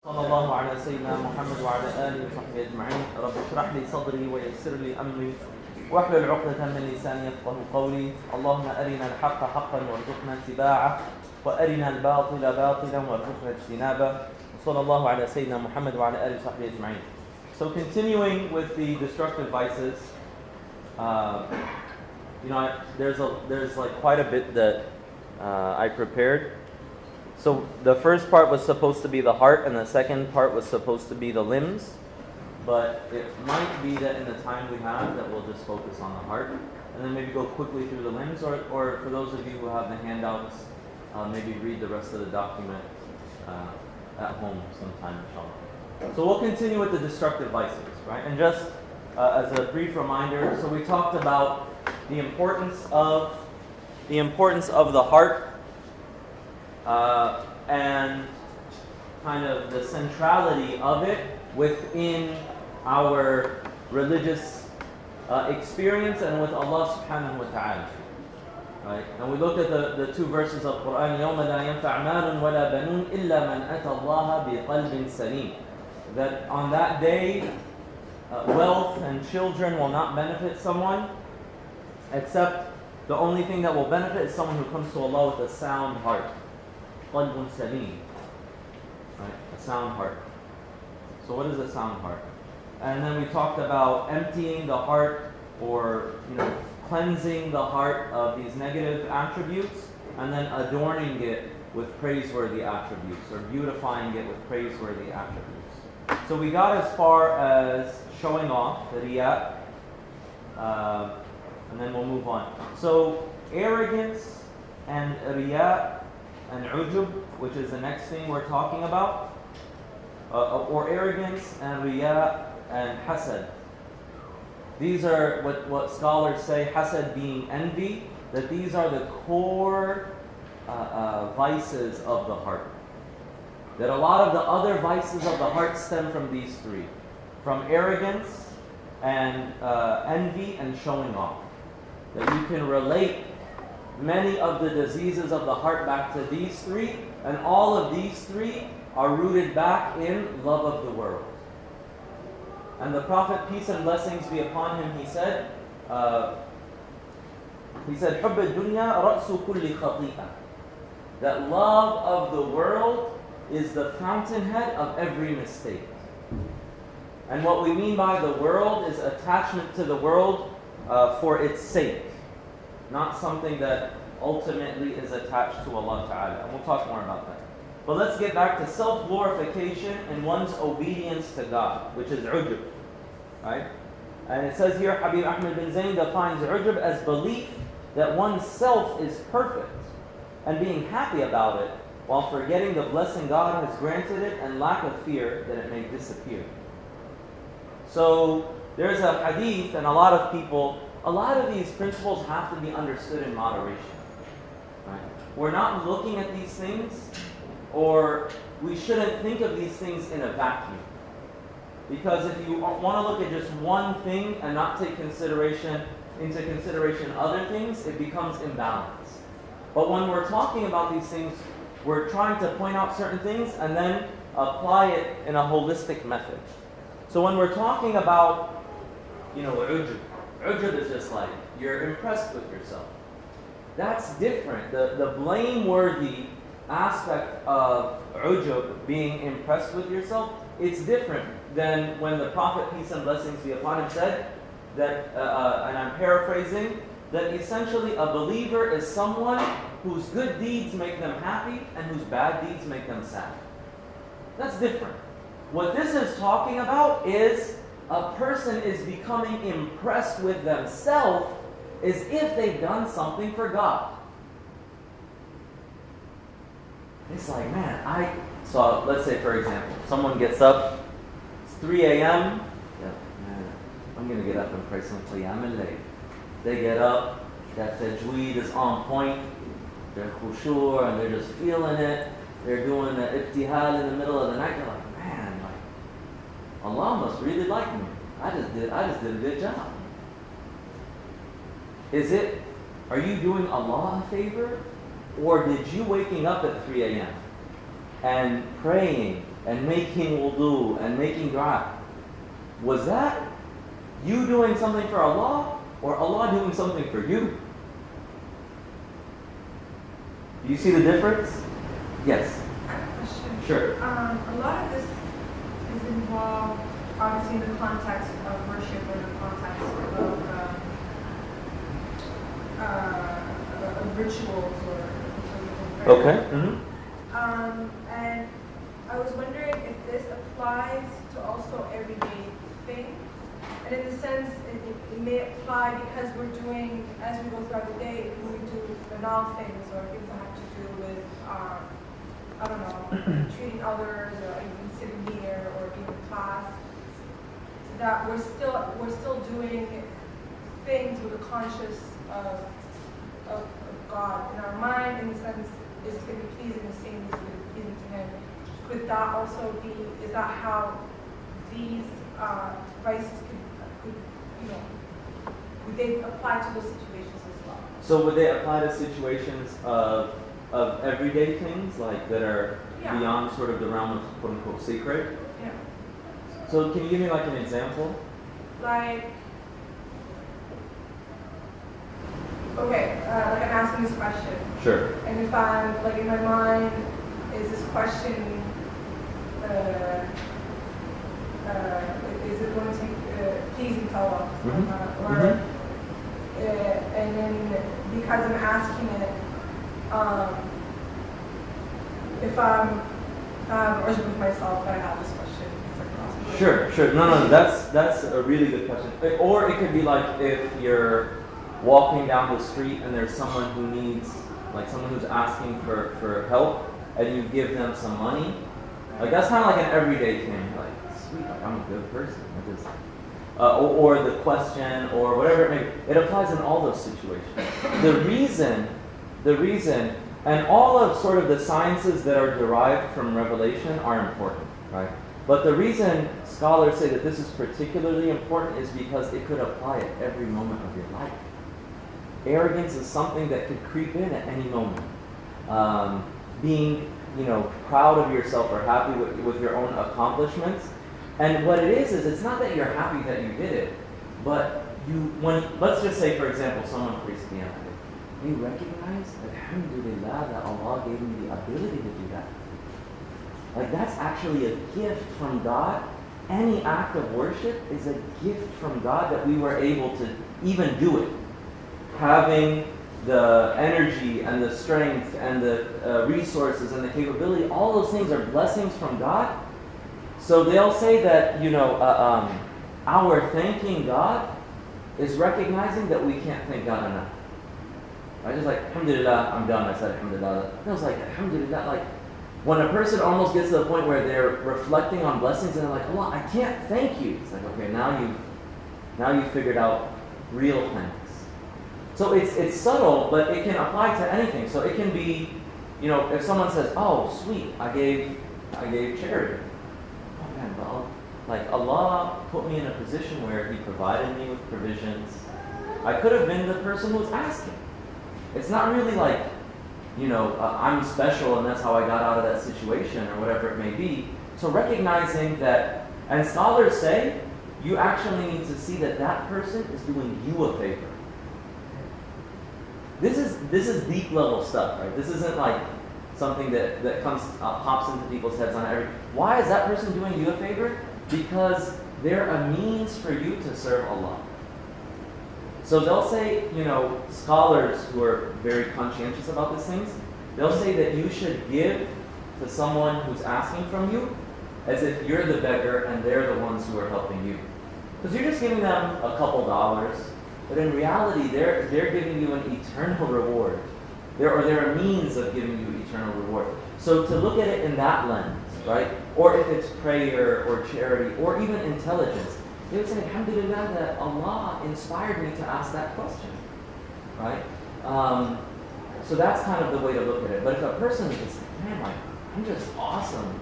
صلى الله على سيدنا محمد وعلى آله وصحبه أجمعين. رب اشرح لي صدري ويسر لي أمري واحلل عقدة من لساني يفقه قولي. اللهم أرنا الحق حقا وارزقنا اتباعه وأرنا الباطل باطلا وارزقنا اجتنابه. صلى الله على سيدنا محمد وعلى آله وصحبه أجمعين. So continuing with the destructive vices, there's like quite a bit that I prepared. So the first part was supposed to be the heart, and the second part was supposed to be the limbs. But it might be that in the time we have that we'll just focus on the heart, and then maybe go quickly through the limbs, or for those of you who have the handouts, maybe read the rest of the document at home sometime, inshallah. So we'll continue with the destructive vices, right? And just as a brief reminder, so we talked about the importance of the heart. And kind of the centrality of it within our religious experience and with Allah subhanahu wa ta'ala. Right? And we looked at the two verses of Quran, يَوْمَ لَا يَنْفَعْ مَالٌ وَلَا بَنُونَ إِلَّا مَنْ أَتَى اللَّهَ بِقَلْبٍ سَلِيمٍ. That on that day, wealth and children will not benefit someone, except the only thing that will benefit is someone who comes to Allah with a sound heart. قلب سليم, right? A sound heart. So what is a sound heart? And then we talked about emptying the heart, or cleansing the heart of these negative attributes, and then adorning it with praiseworthy attributes, or beautifying it with praiseworthy attributes. So we got as far as showing off the riyah, and then we'll move on. So arrogance and riyah and ujub, which is the next thing we're talking about, or arrogance and riya and hasad. These are what scholars say, hasad being envy, that these are the core vices of the heart. That a lot of the other vices of the heart stem from these three, from arrogance and envy and showing off. That you can relate many of the diseases of the heart back to these three, and all of these three are rooted back in love of the world. And the Prophet, peace and blessings be upon him, he said, حُبَّ الدُّنْيَا رَأْسُ كُلِّ خَطِيئَةٍ. That love of the world is the fountainhead of every mistake. And what we mean by the world is attachment to the world for its sake, not something that ultimately is attached to Allah Ta'ala. And we'll talk more about that. But let's get back to self-glorification and one's obedience to God, which is ujub. Right? And it says here, Habib Ahmed bin Zayn defines ujub as belief that one's self is perfect and being happy about it while forgetting the blessing God has granted it and lack of fear that it may disappear. So there's a hadith, and a lot of these principles have to be understood in moderation. Right? We're not looking at these things, or we shouldn't think of these things in a vacuum. Because if you want to look at just one thing and not take into consideration other things, it becomes imbalanced. But when we're talking about these things, we're trying to point out certain things and then apply it in a holistic method. So when we're talking about, ujub is just like, you're impressed with yourself. That's different. The blameworthy aspect of ujub, being impressed with yourself, it's different than when the Prophet, peace and blessings be upon him, said that, and I'm paraphrasing, that essentially a believer is someone whose good deeds make them happy and whose bad deeds make them sad. That's different. What this is talking about is a person is becoming impressed with themselves as if they've done something for God. It's like, so let's say, for example, someone gets up, it's 3 a.m., I'm going to get up and pray some qiyam al-layl. They get up, that tajweed is on point, they're khushu', and they're just feeling it, they're doing the ibtihal in the middle of the night, they're like, Allah must really like me. I just did a good job. Are you doing Allah a favor? Or did you waking up at 3 a.m.? and praying and making wudu and making dua, was that you doing something for Allah or Allah doing something for you? Do you see the difference? Yes. I have a question. Sure. A lot of this is involved, obviously, in the context of worship or the context of rituals or Okay. Mm-hmm. And I was wondering if this applies to also everyday things. And in the sense, it may apply because we're doing, as we go throughout the day, we do banal things or things that have to do with, I don't know, treating others or even sitting here or being in class, that we're still doing things with a conscious of God in our mind, in the sense it's going to be pleasing the same as it's going to be pleasing to Him. Could that also be, is that how these vices could would they apply to those situations as well? So would they apply to situations of everyday things, like that are beyond sort of the realm of quote unquote sacred? Yeah. So can you give me like an example? Like, okay, like I'm asking this question. Sure. And if I'm, like in my mind, is this question, is it going to be pleasing to Allah? And then because I'm asking it, if I'm worshiping with myself, I have this question. Sure. No, that's a really good question. Or it could be like if you're walking down the street and there's someone who needs, like someone who's asking for help, and you give them some money. Like that's kind of like an everyday thing. Like, sweet, like I'm a good person. Or the question, or whatever it may be. It applies in all those situations. The reason, and all of sort of the sciences that are derived from revelation are important, right? But the reason scholars say that this is particularly important is because it could apply at every moment of your life. Arrogance is something that could creep in at any moment. Being, proud of yourself or happy with your own accomplishments. And what it is it's not that you're happy that you did it, but let's just say, for example, someone prays Qiyam. You recognize, alhamdulillah, that Allah gave me the ability to do that. Like that's actually a gift from God. Any act of worship is a gift from God that we were able to even do it. Having the energy and the strength and the resources and the capability, all those things are blessings from God. So they'll say that, our thanking God is recognizing that we can't thank God enough. I just like, alhamdulillah, I'm done. I said alhamdulillah. And I was like, alhamdulillah, like when a person almost gets to the point where they're reflecting on blessings and they're like, Allah, I can't thank you. It's like, okay, now you've figured out real thanks. So it's subtle, but it can apply to anything. So it can be, if someone says, oh, sweet, I gave charity. Oh man, well, like Allah put me in a position where He provided me with provisions. I could have been the person who was asking. It's not really like, I'm special and that's how I got out of that situation or whatever it may be. So recognizing that, and scholars say, you actually need to see that person is doing you a favor. This is deep level stuff, right? This isn't like something that pops into people's heads on every. Why is that person doing you a favor? Because they're a means for you to serve Allah. So they'll say, scholars who are very conscientious about these things, they'll say that you should give to someone who's asking from you as if you're the beggar and they're the ones who are helping you. Because you're just giving them a couple dollars, but in reality, they're giving you an eternal reward. They're a means of giving you eternal reward. So to look at it in that lens, right? Or if it's prayer or charity or even intelligence, they would say, alhamdulillah, that Allah inspired me to ask that question, right? So that's kind of the way to look at it. But if a person is like, man, like, I'm just awesome,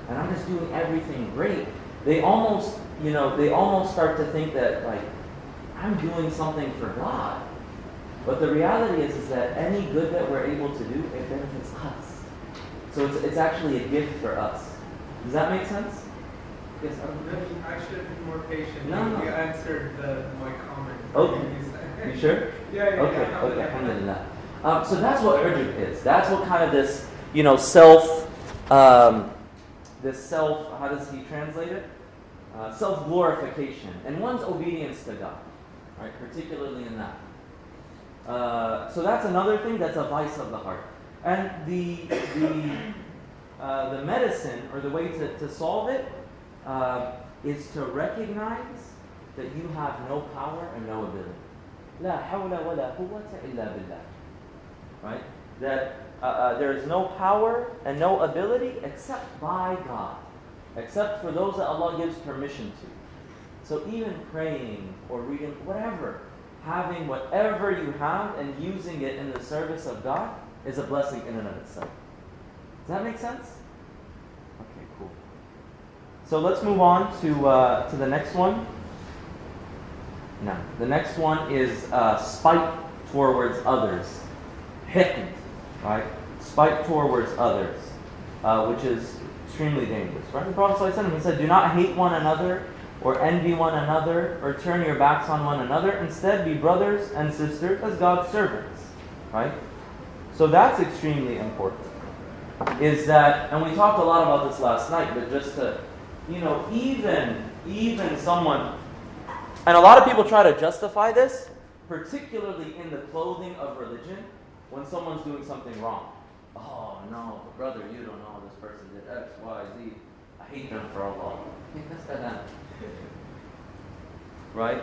and I'm just doing everything great, they almost start to think that, like, I'm doing something for God. But the reality is that any good that we're able to do, it benefits us. So it's actually a gift for us. Does that make sense? Yes. I should have been more patient. No. You answered my comment. Okay. You sure? Yeah. Okay. Alhamdulillah. So that's what ujub is. That's what kind of this, self. This self. How does he translate it? Self-glorification and one's obedience to God, right? Particularly in that. So that's another thing. That's a vice of the heart. And the medicine or the way to solve it is to recognize that you have no power and no ability. La hawla wa la quwwata illa billah. Right? That there is no power and no ability except by God. Except for those that Allah gives permission to. So even praying or reading, whatever, having whatever you have and using it in the service of God is a blessing in and of itself. Does that make sense? Okay, cool. So let's move on to the next one. No, the next one is spite towards others. Hiqd, right? Spite towards others, which is extremely dangerous, right? The Prophet ﷺ, he said, do not hate one another or envy one another or turn your backs on one another. Instead, be brothers and sisters as God's servants, right? So that's extremely important. Is that, and we talked a lot about this last night, but just to, even someone, and a lot of people try to justify this, particularly in the clothing of religion, when someone's doing something wrong. Oh no, brother, you don't know this person did X, Y, Z. I hate them for Allah. Right?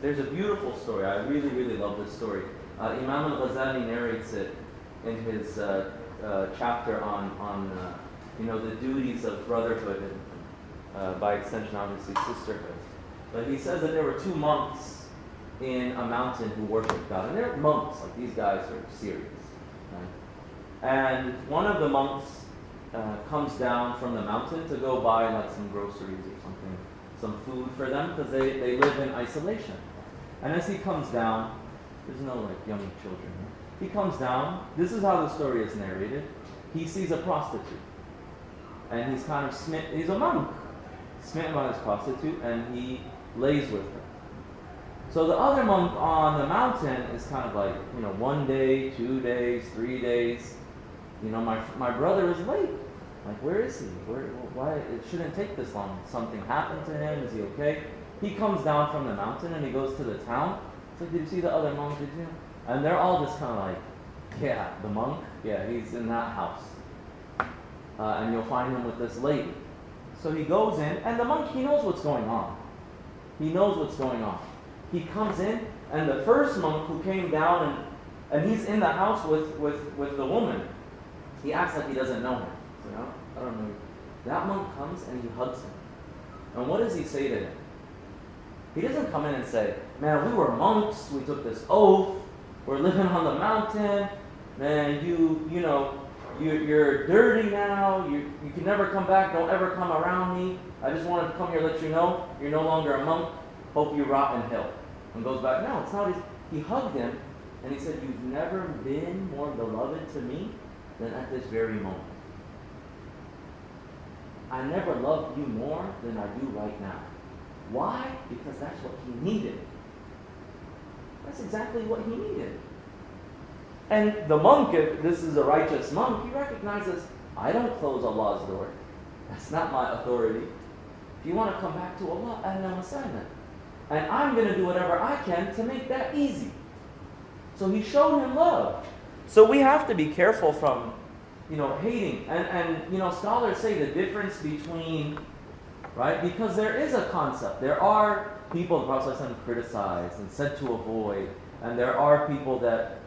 There's a beautiful story. I really, really love this story. Imam al-Ghazali narrates it in his chapter on the duties of brotherhood and by extension, obviously, sisterhood. But he says that there were two monks in a mountain who worshiped God. And they're monks, like these guys are serious. Right? And one of the monks comes down from the mountain to go buy like some groceries or something, some food for them, because they live in isolation. And as he comes down, there's no like young children. He comes down, this is how the story is narrated. He sees a prostitute. And he's kind of smitten, he's a monk, smitten by this prostitute, and he lays with her. So the other monk on the mountain is kind of like, 1 day, 2 days, 3 days. My brother is late. Like, where is he? Why? It shouldn't take this long. Something happened to him. Is he okay? He comes down from the mountain and he goes to the town. It's like, did you see the other monk? Did you? And they're all just kind of like, yeah, the monk? Yeah, he's in that house. And you'll find him with this lady. So he goes in, and the monk, he knows what's going on. He knows what's going on. He comes in, and the first monk who came down, and he's in the house with the woman, he acts like he doesn't know her. I don't know. That monk comes and he hugs him. And what does he say to him? He doesn't come in and say, man, we were monks, we took this oath, we're living on the mountain, man, you're dirty now, you can never come back, don't ever come around me. I just wanted to come here and let you know, you're no longer a monk, hope you rot in hell. And goes back, no, it's not. He hugged him and he said, you've never been more beloved to me than at this very moment. I never loved you more than I do right now. Why? Because that's what he needed. That's exactly what he needed. And the monk, if this is a righteous monk, he recognizes, I don't close Allah's door. That's not my authority. If you want to come back to Allah, ahlan wa sahlan. And I'm going to do whatever I can to make that easy. So he showed him love. So we have to be careful from, hating. And scholars say the difference between, right? Because there is a concept. There are people the Prophet ﷺ criticized and said to avoid. And there are people that,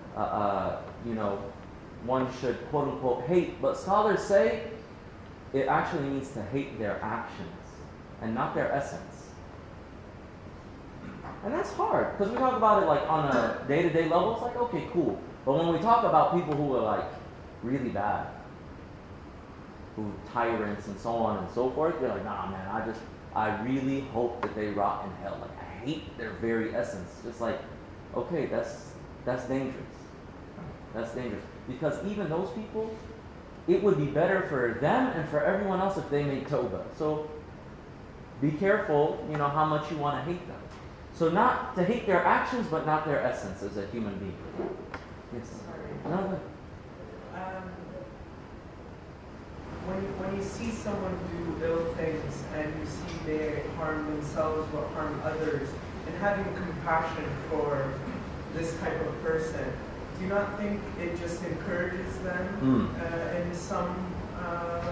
one should quote unquote hate. But scholars say it actually means to hate their actions and not their essence. And that's hard, because we talk about it like on a day-to-day level, it's like, okay, cool. But when we talk about people who are like really bad, who tyrants and so on and so forth, you're like, nah man, I really hope that they rot in hell. Like, I hate their very essence. Just like, okay, that's dangerous. That's dangerous. Because even those people, it would be better for them and for everyone else if they made tawbah. So be careful, how much you want to hate them. So not to hate their actions, but not their essence as a human being. Yes. No. When you see someone do ill things and you see they harm themselves or harm others, and having compassion for this type of person, do you not think it just encourages them in some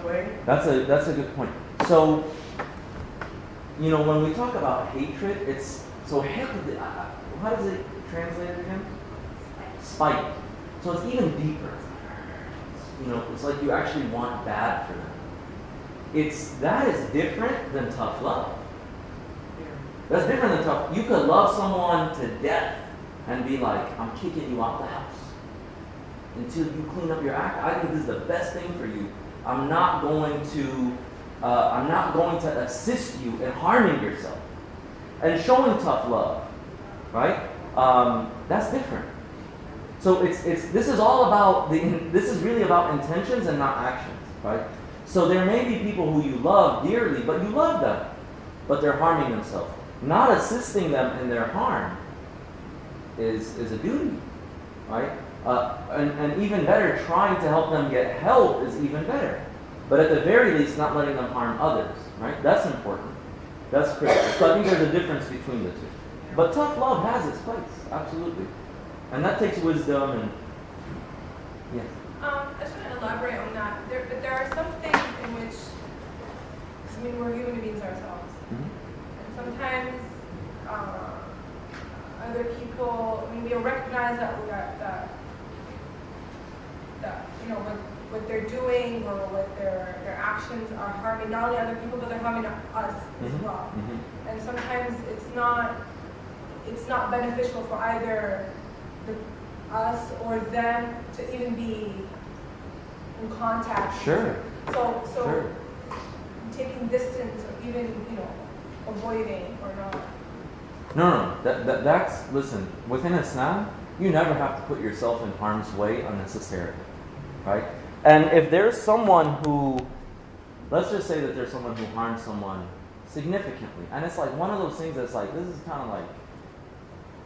way? That's a good point. So, when we talk about hatred, it's so hatred. How does it translate again? Spite. So it's even deeper. It's like you actually want bad for them. That is different than tough love. Yeah. That's different than tough. You could love someone to death and be like, I'm kicking you out the house until you clean up your act. I think this is the best thing for you. I'm not going to assist you in harming yourself and showing tough love, right? That's different. So this is all about this is really about intentions and not actions, right? So there may be people who you love dearly, but you love them, but they're harming themselves. Not assisting them in their harm is a duty, right? And even better, trying to help them get help is even better. But at the very least, not letting them harm others, right? That's important. That's critical. So I think there's a difference between the two. But tough love has its place, absolutely. And that takes wisdom and, yes. I just want to elaborate on that. But there are some things in which, we're human beings ourselves. Mm-hmm. And sometimes other people, we'll recognize that what they're doing or what their actions are harming not only other people, but they're harming us as well. Mm-hmm. And sometimes it's not beneficial for either us or them to even be in contact. Sure. So Sure. taking distance or even avoiding or not. No. That's listen. Within Islam, you never have to put yourself in harm's way unnecessarily, right? And if there's someone who, let's just say that there's someone who harms someone significantly, and it's like one of those things that's like, this is kind of like,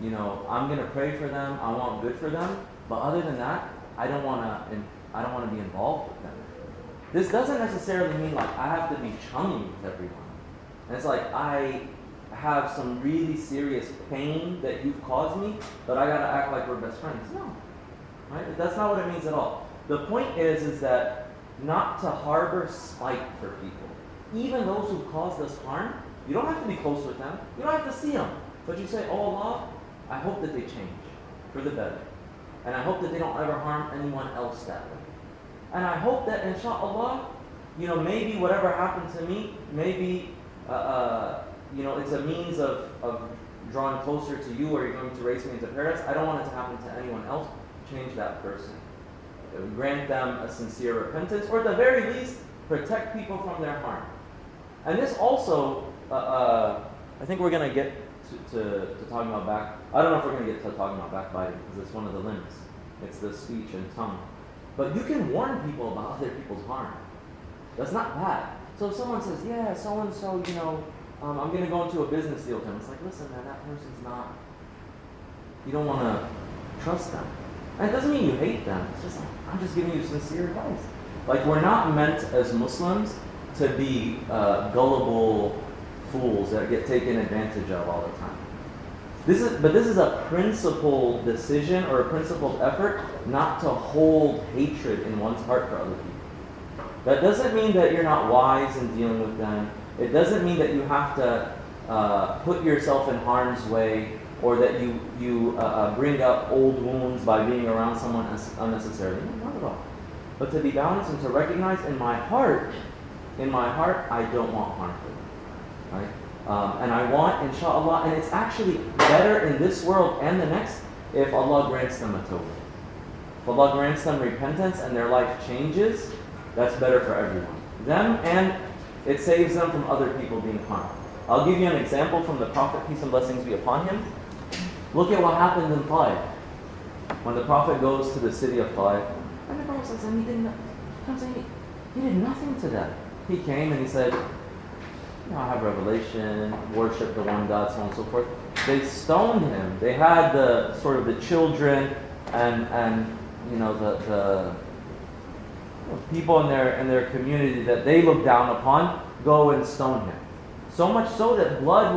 I'm gonna pray for them, I want good for them, but other than that, I don't want to be involved with them. This doesn't necessarily mean like I have to be chummy with everyone. And it's like I have some really serious pain that you've caused me, but I gotta act like we're best friends. No, right? That's not what it means at all. The point is that not to harbor spite for people. Even those who caused us harm, you don't have to be close with them. You don't have to see them. But you say, oh Allah, I hope that they change for the better. And I hope that they don't ever harm anyone else that way. And I hope that inshallah, maybe whatever happened to me, maybe, it's a means of drawing closer to you, or you're going to raise me into paradise. I don't want it to happen to anyone else. Change that person. Grant them a sincere repentance, or at the very least, protect people from their harm. And this also, I think we're going to get to talking about back. I don't know if we're going to get to talking about backbiting, because it's one of the limbs. It's the speech and tongue. But you can warn people about other people's harm. That's not bad. So if someone says, yeah, so-and-so, I'm going to go into a business deal with him. It's like, listen, man, that person's not, you don't want to trust them. And it doesn't mean you hate them. It's just like, I'm just giving you sincere advice. Like, we're not meant as Muslims to be gullible fools that get taken advantage of all the time. This is a principled decision or a principled effort not to hold hatred in one's heart for other people. That doesn't mean that you're not wise in dealing with them. It doesn't mean that you have to put yourself in harm's way, or that you bring up old wounds by being around someone unnecessarily. No, not at all. But to be balanced and to recognize in my heart, I don't want harm for them, right? And I want, inshallah, and it's actually better in this world and the next if Allah grants them a tawbah. If Allah grants them repentance and their life changes, that's better for everyone. Them, and it saves them from other people being harmed. I'll give you an example from the Prophet, peace and blessings be upon him. Look at what happened in Taif. When the Prophet goes to the city of Taif, And the Prophet said, he did nothing to them. He came and he said, I have revelation, worship the one God, so on and so forth. They stoned him. They had the sort of the children and the people in their community that they looked down upon go and stone him. So much so that blood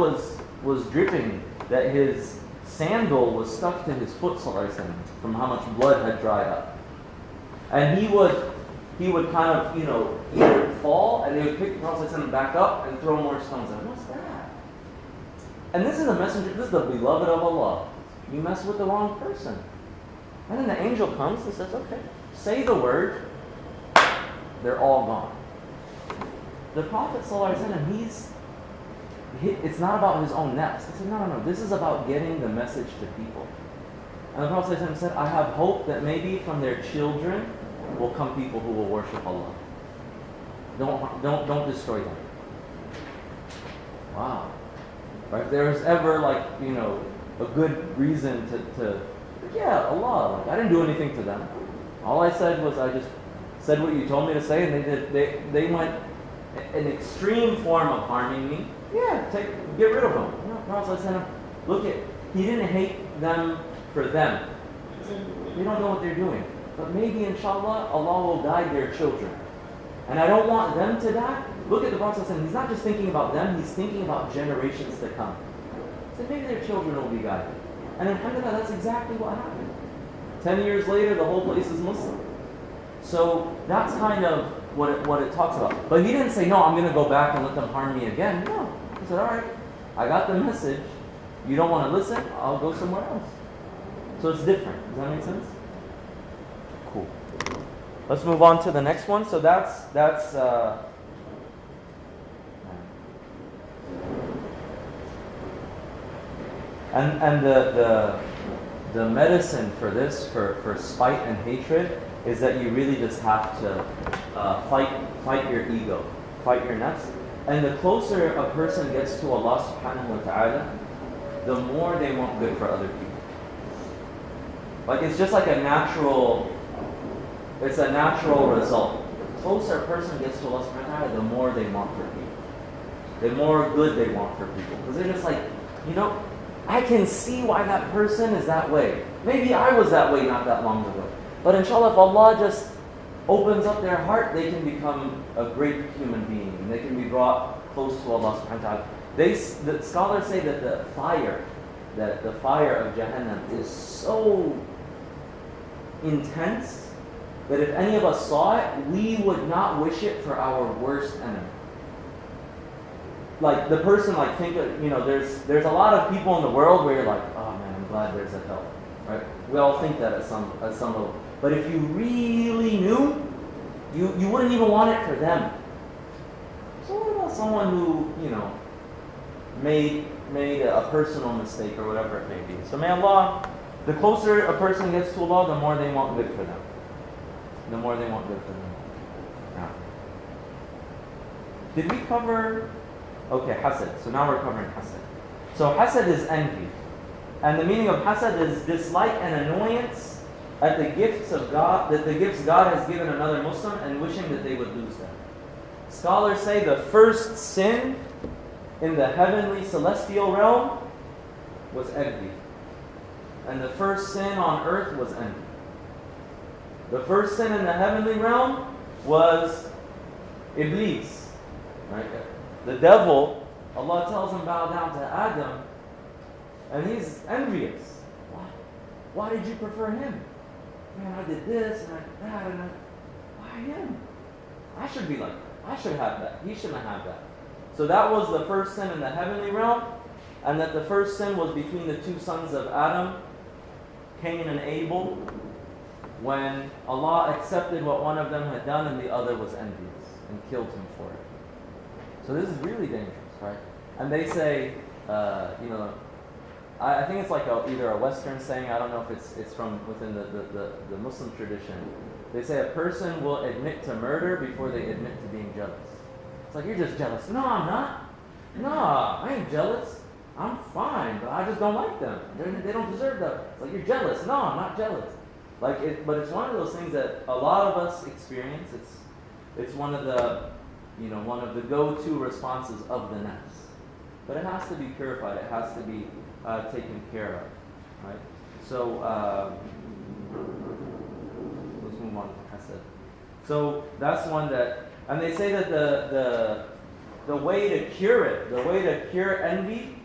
was dripping, that his sandal was stuck to his foot, from how much blood had dried up. And he would kind of, either fall, and they would pick the Prophet back up and throw more stones at him. What's that? And this is a messenger, this is the beloved of Allah. You mess with the wrong person. And then the angel comes and says, okay, say the word, they're all gone. The Prophet it's not about his own nafs. He said, no, this is about getting the message to people. And the Prophet said, I have hope that maybe from their children will come people who will worship Allah. Don't destroy them. Wow. Right? If there was ever a good reason to Allah, I didn't do anything to them. All I said was I just said what you told me to say, and they went an extreme form of harming me. Yeah, get rid of them. Prophet said, he didn't hate them for them. They don't know what they're doing. But maybe, inshallah, Allah will guide their children. And I don't want them to die. Look at the Prophet, he's not just thinking about them, he's thinking about generations to come. So maybe their children will be guided. And alhamdulillah, that's exactly what happened. 10 years later, the whole place is Muslim. So that's kind of what it talks about. But he didn't say, no, I'm going to go back and let them harm me again. No. He said, all right, I got the message. You don't want to listen? I'll go somewhere else. So it's different. Does that make sense? Cool. Let's move on to the next one. So that's and the medicine for this, for spite and hatred, is that you really just have to fight your ego, fight your nafs. And the closer a person gets to Allah subhanahu wa ta'ala, the more they want good for other people. It's just like a natural result. The closer a person gets to Allah subhanahu wa ta'ala, the more they want for people. The more good they want for people. Because they're just I can see why that person is that way. Maybe I was that way not that long ago. But inshallah, if Allah just opens up their heart, they can become a great human being. And they can be brought close to Allah subhanahu wa ta'ala. The scholars say that the fire of Jahannam is so intense that if any of us saw it, we would not wish it for our worst enemy. The person, think of, there's a lot of people in the world where you're like, oh man, I'm glad there's a hell. Right? We all think that at some level. But if you really knew, you wouldn't even want it for them. So what about someone who, made a personal mistake or whatever it may be? So may Allah, the closer a person gets to Allah, the more they want good for them. The more they want good for them. Yeah. Did we cover... Okay, hasad. So now we're covering hasad. So hasad is envy. And the meaning of hasad is dislike and annoyance at the gifts of God, that the gifts God has given another Muslim, and wishing that they would lose them. Scholars say the first sin in the heavenly celestial realm was envy. And the first sin on earth was envy. The first sin in the heavenly realm was Iblis. Right? The devil, Allah tells him bow down to Adam, and he's envious. Why did you prefer him? Man, I did this and I did that, and why him? I should be like that. I should have that. He shouldn't have that. So that was the first sin in the heavenly realm, and that the first sin was between the two sons of Adam, Cain and Abel, when Allah accepted what one of them had done and the other was envious and killed him for it. So this is really dangerous, right? And they say, I think it's either a Western saying, I don't know if it's from within the Muslim tradition. They say a person will admit to murder before they admit to being jealous. It's you're just jealous. No, I'm not. No, I ain't jealous. I'm fine, but I just don't like them. They don't deserve that. It's you're jealous. No, I'm not jealous. But it's one of those things that a lot of us experience. It's one of the go-to responses of the nafs. But it has to be purified. It has to be taken care of, right? So let's move on to hasad. So that's one that, and they say that the way to cure it, the way to cure envy,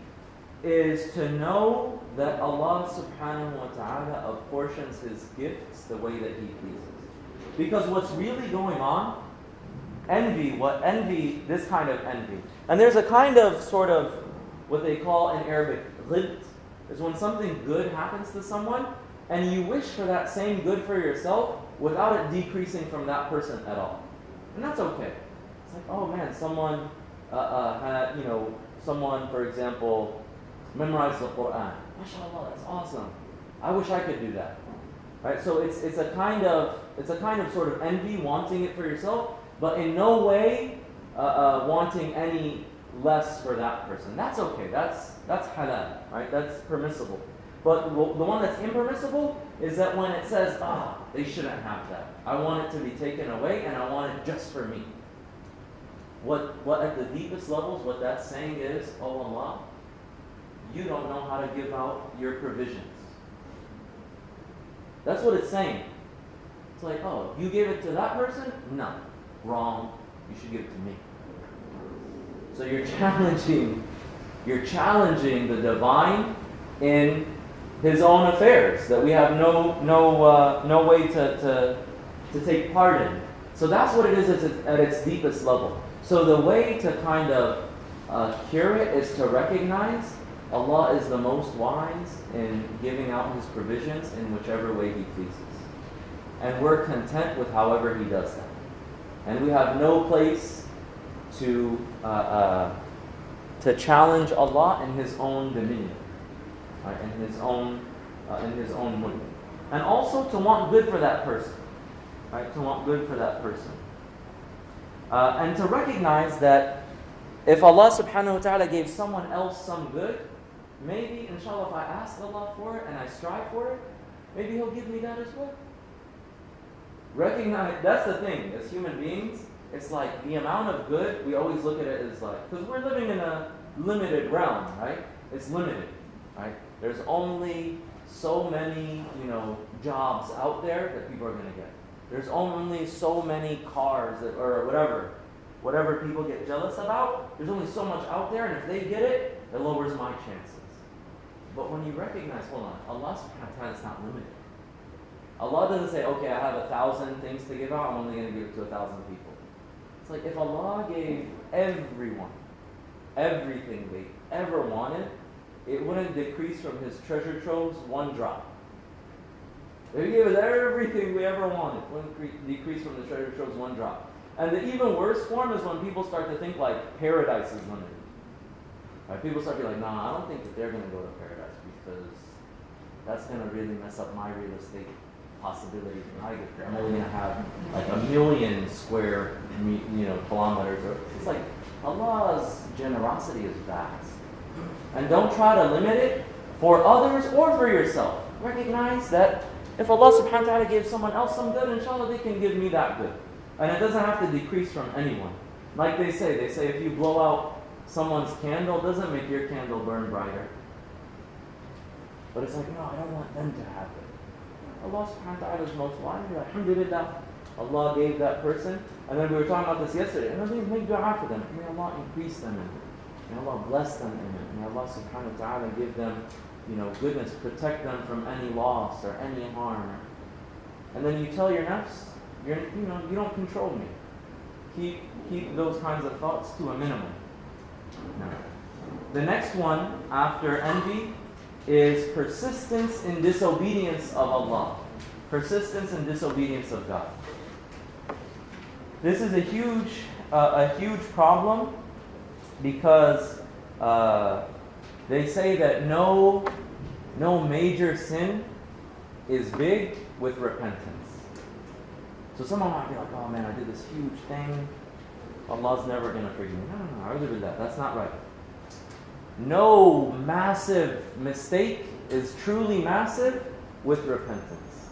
is to know that Allah subhanahu wa ta'ala apportions His gifts the way that He pleases. Because what's really going on, this kind of envy, and there's a kind of sort of what they call in Arabic ghibt, is when something good happens to someone and you wish for that same good for yourself without it decreasing from that person at all. And that's okay. It's like, oh man, someone someone, for example, memorized the Quran. MashaAllah, that's awesome. I wish I could do that. Right? So it's a kind of sort of envy, wanting it for yourself, but in no way wanting any less for that person. That's okay. That's halal, right? That's permissible. But the one that's impermissible is that when it says, they shouldn't have that. I want it to be taken away, and I want it just for me. What at the deepest levels, what that's saying is, oh Allah, you don't know how to give out your provisions. That's what it's saying. It's like, oh, you gave it to that person? No. Wrong. You should give it to me. So you're challenging the divine in His own affairs that we have no way to take part in. So that's what it is at its deepest level. So the way to kind of cure it is to recognize Allah is the most wise in giving out His provisions in whichever way He pleases. And we're content with however He does that. And we have no place to challenge Allah in His own dominion, right? in His own mulk. And also to want good for that person, right? To want good for that person. And to recognize that if Allah subhanahu wa ta'ala gave someone else some good, maybe, inshallah, if I ask Allah for it and I strive for it, maybe He'll give me that as well. Recognize, that's the thing, as human beings, it's like the amount of good, we always look at it as like, because we're living in a limited realm, right? It's limited, right? There's only so many, jobs out there that people are going to get. There's only so many cars or whatever people get jealous about. There's only so much out there, and if they get it, it lowers my chances. But when you recognize, hold on, Allah subhanahu wa ta'ala is not limited. Allah doesn't say, okay, I have 1,000 things to give out, I'm only going to give it to 1,000 people. It's like if Allah gave everyone everything they ever wanted, it wouldn't decrease from His treasure troves one drop. If He gave us everything we ever wanted, it wouldn't decrease from the treasure troves one drop. And the even worse form is when people start to think like paradise is limited. Right? People start to be like, I don't think that they're going to go to paradise because that's going to really mess up my real estate possibilities when I get there. I'm only going to have like 1 million square kilometers. It's like Allah's generosity is vast. And don't try to limit it for others or for yourself. Recognize that if Allah subhanahu wa ta'ala gave someone else some good, inshallah they can give me that good. And it doesn't have to decrease from anyone. Like they say if you blow out someone's candle, it doesn't make your candle burn brighter. But it's like, no, I don't want them to have it. Allah subhanahu wa ta'ala is most wise. Alhamdulillah, Allah gave that person. And then we were talking about this yesterday. And then make dua for them. May Allah increase them in it. May Allah bless them in it. May Allah subhanahu wa ta'ala give them, goodness, protect them from any loss or any harm. And then you tell your nafs, you don't control me. Keep those kinds of thoughts to a minimum. Now, the next one after envy is persistence in disobedience of Allah. Persistence in disobedience of God. This is a huge problem because they say that no major sin is big with repentance. So someone might be like, oh man, I did this huge thing. Allah's never going to forgive me. No, that's not right. No massive mistake is truly massive with repentance.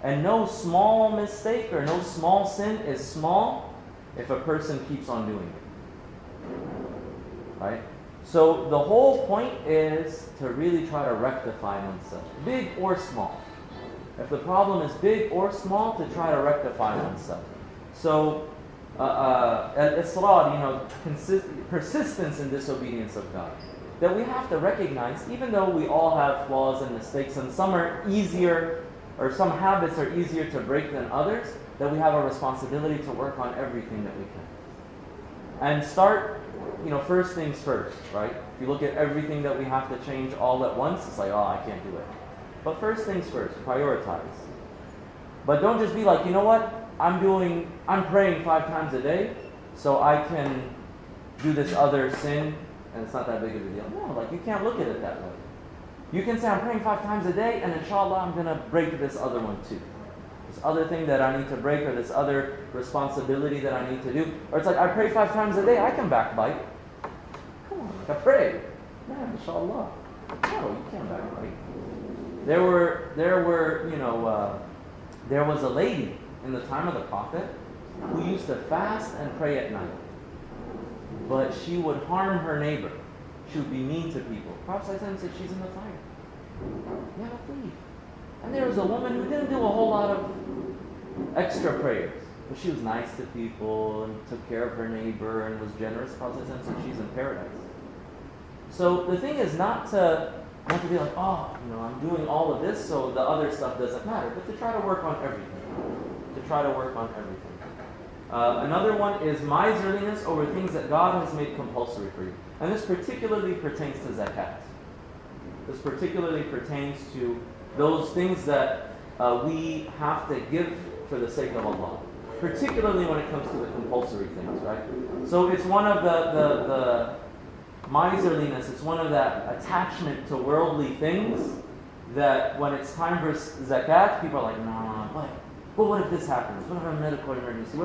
And no small mistake or no small sin is small if a person keeps on doing it. Right? So the whole point is to really try to rectify oneself, big or small. If the problem is big or small, to try to rectify oneself. So, al-israr, persistence in disobedience of God. That we have to recognize, even though we all have flaws and mistakes, and some are easier, or some habits are easier to break than others, that we have a responsibility to work on everything that we can. And start, first things first, right? If you look at everything that we have to change all at once, it's like, oh, I can't do it. But first things first, prioritize. But don't just be like, you know what? I'm praying 5 times a day, so I can do this other sin, and it's not that big of a deal. No, you can't look at it that way. You can say, I'm praying 5 times a day, and inshallah, I'm going to break this other one too. This other thing that I need to break, or this other responsibility that I need to do. Or it's like, I pray 5 times a day, I can backbite. Come on, I pray. Yeah, inshallah. No, you can't backbite. There was a lady in the time of the Prophet who used to fast and pray at night. But she would harm her neighbor. She would be mean to people. Prophet said she's in the fire. You have to leave. And there was a woman who didn't do a whole lot of extra prayers. But she was nice to people and took care of her neighbor and was generous. Prophet said she's in paradise. So the thing is not to be like, oh, I'm doing all of this, so the other stuff doesn't matter. But to try to work on everything. Another one is miserliness over things that God has made compulsory for you. And this particularly pertains to zakat. This particularly pertains to those things that we have to give for the sake of Allah. Particularly when it comes to the compulsory things, right? So it's one of the miserliness, it's one of that attachment to worldly things that when it's time for zakat, people are like, nah, what? Well, what if this happens? What if I have a medical emergency?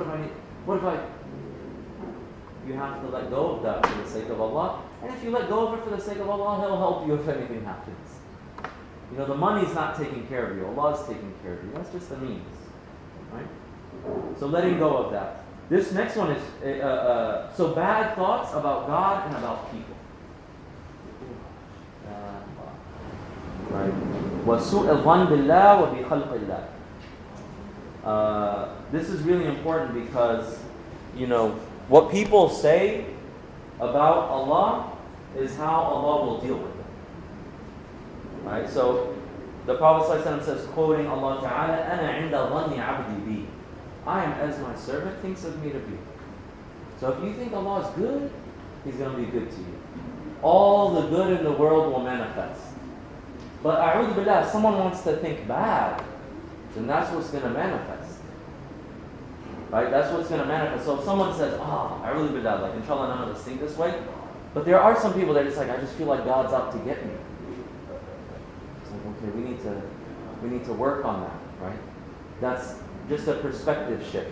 You have to let go of that for the sake of Allah. And if you let go of it for the sake of Allah, He'll help you if anything happens. The money's not taking care of you. Allah is taking care of you. That's just the means. Right? So letting go of that. This next one is, so bad thoughts about God and about people. Right? وَسُوءَ الظَّنِّ بِاللَّهِ وَبِخَلْقِ اللَّهِ. This is really important because, what people say about Allah is how Allah will deal with them. Right? So, the Prophet ﷺ says, quoting Allah Ta'ala, أَنَا عِنْدَ ظَنِّ عَبْدِي بِي. I am as my servant thinks of me to be. So if you think Allah is good, He's going to be good to you. All the good in the world will manifest. But a'udhu billah, if someone wants to think bad, then that's what's going to manifest. Right? That's what's going to manifest. So if someone says, a'udhu billah, inshallah none of us think this way, but there are some people that are just like, I just feel like God's out to get me. It's like, okay, we need to work on that, right? That's just a perspective shift.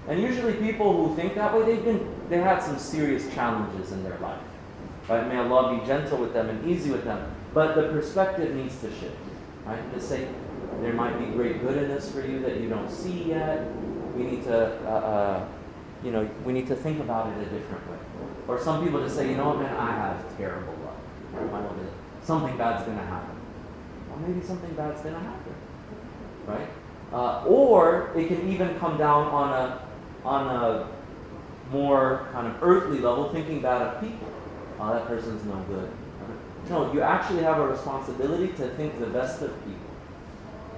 And usually people who think that way, they had some serious challenges in their life. Right? May Allah be gentle with them and easy with them. But the perspective needs to shift. Right? To say, there might be great good in this for you that you don't see yet. We need to, we need to think about it a different way. Or some people just say, you know what, man, I have terrible luck. Something bad's going to happen. Well, maybe something bad's going to happen. Right? Or it can even come down on a more kind of earthly level, thinking bad of people. Oh, that person's no good. No, you actually have a responsibility to think the best of people.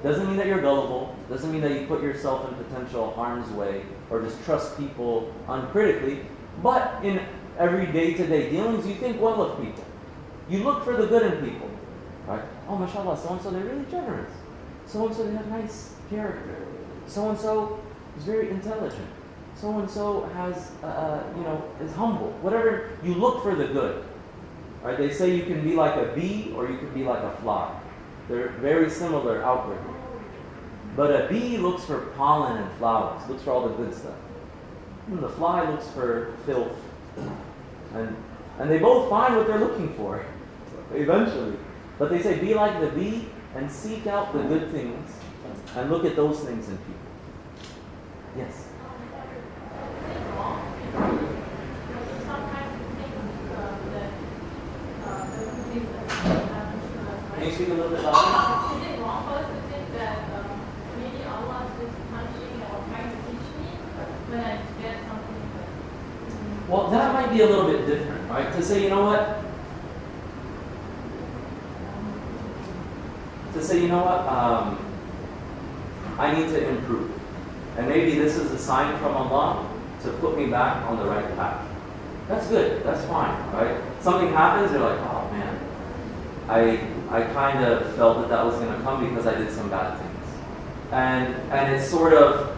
Doesn't mean that you're gullible. Doesn't mean that you put yourself in potential harm's way or just trust people uncritically. But in every day-to-day dealings, you think well of people. You look for the good in people. Right? Oh, mashallah, so-and-so, they're really generous. So-and-so, they have nice character. So-and-so is very intelligent. So-and-so has, is humble. Whatever, you look for the good. Right? They say you can be like a bee or you can be like a fly. They're very similar outwardly. But a bee looks for pollen and flowers, looks for all the good stuff. And the fly looks for filth. And they both find what they're looking for, eventually. But they say, be like the bee and seek out the good things and look at those things in people. Yes? Can you speak a little bit louder? Is it wrong for us to think that maybe Allah is just punishing or trying to teach me when I get something? Well, that might be a little bit different, right? To say, you know what? I need to improve. And maybe this is a sign from Allah to put me back on the right path. That's good. That's fine, right? Something happens, you're like, oh man, I kind of felt that was going to come because I did some bad things. And it sort of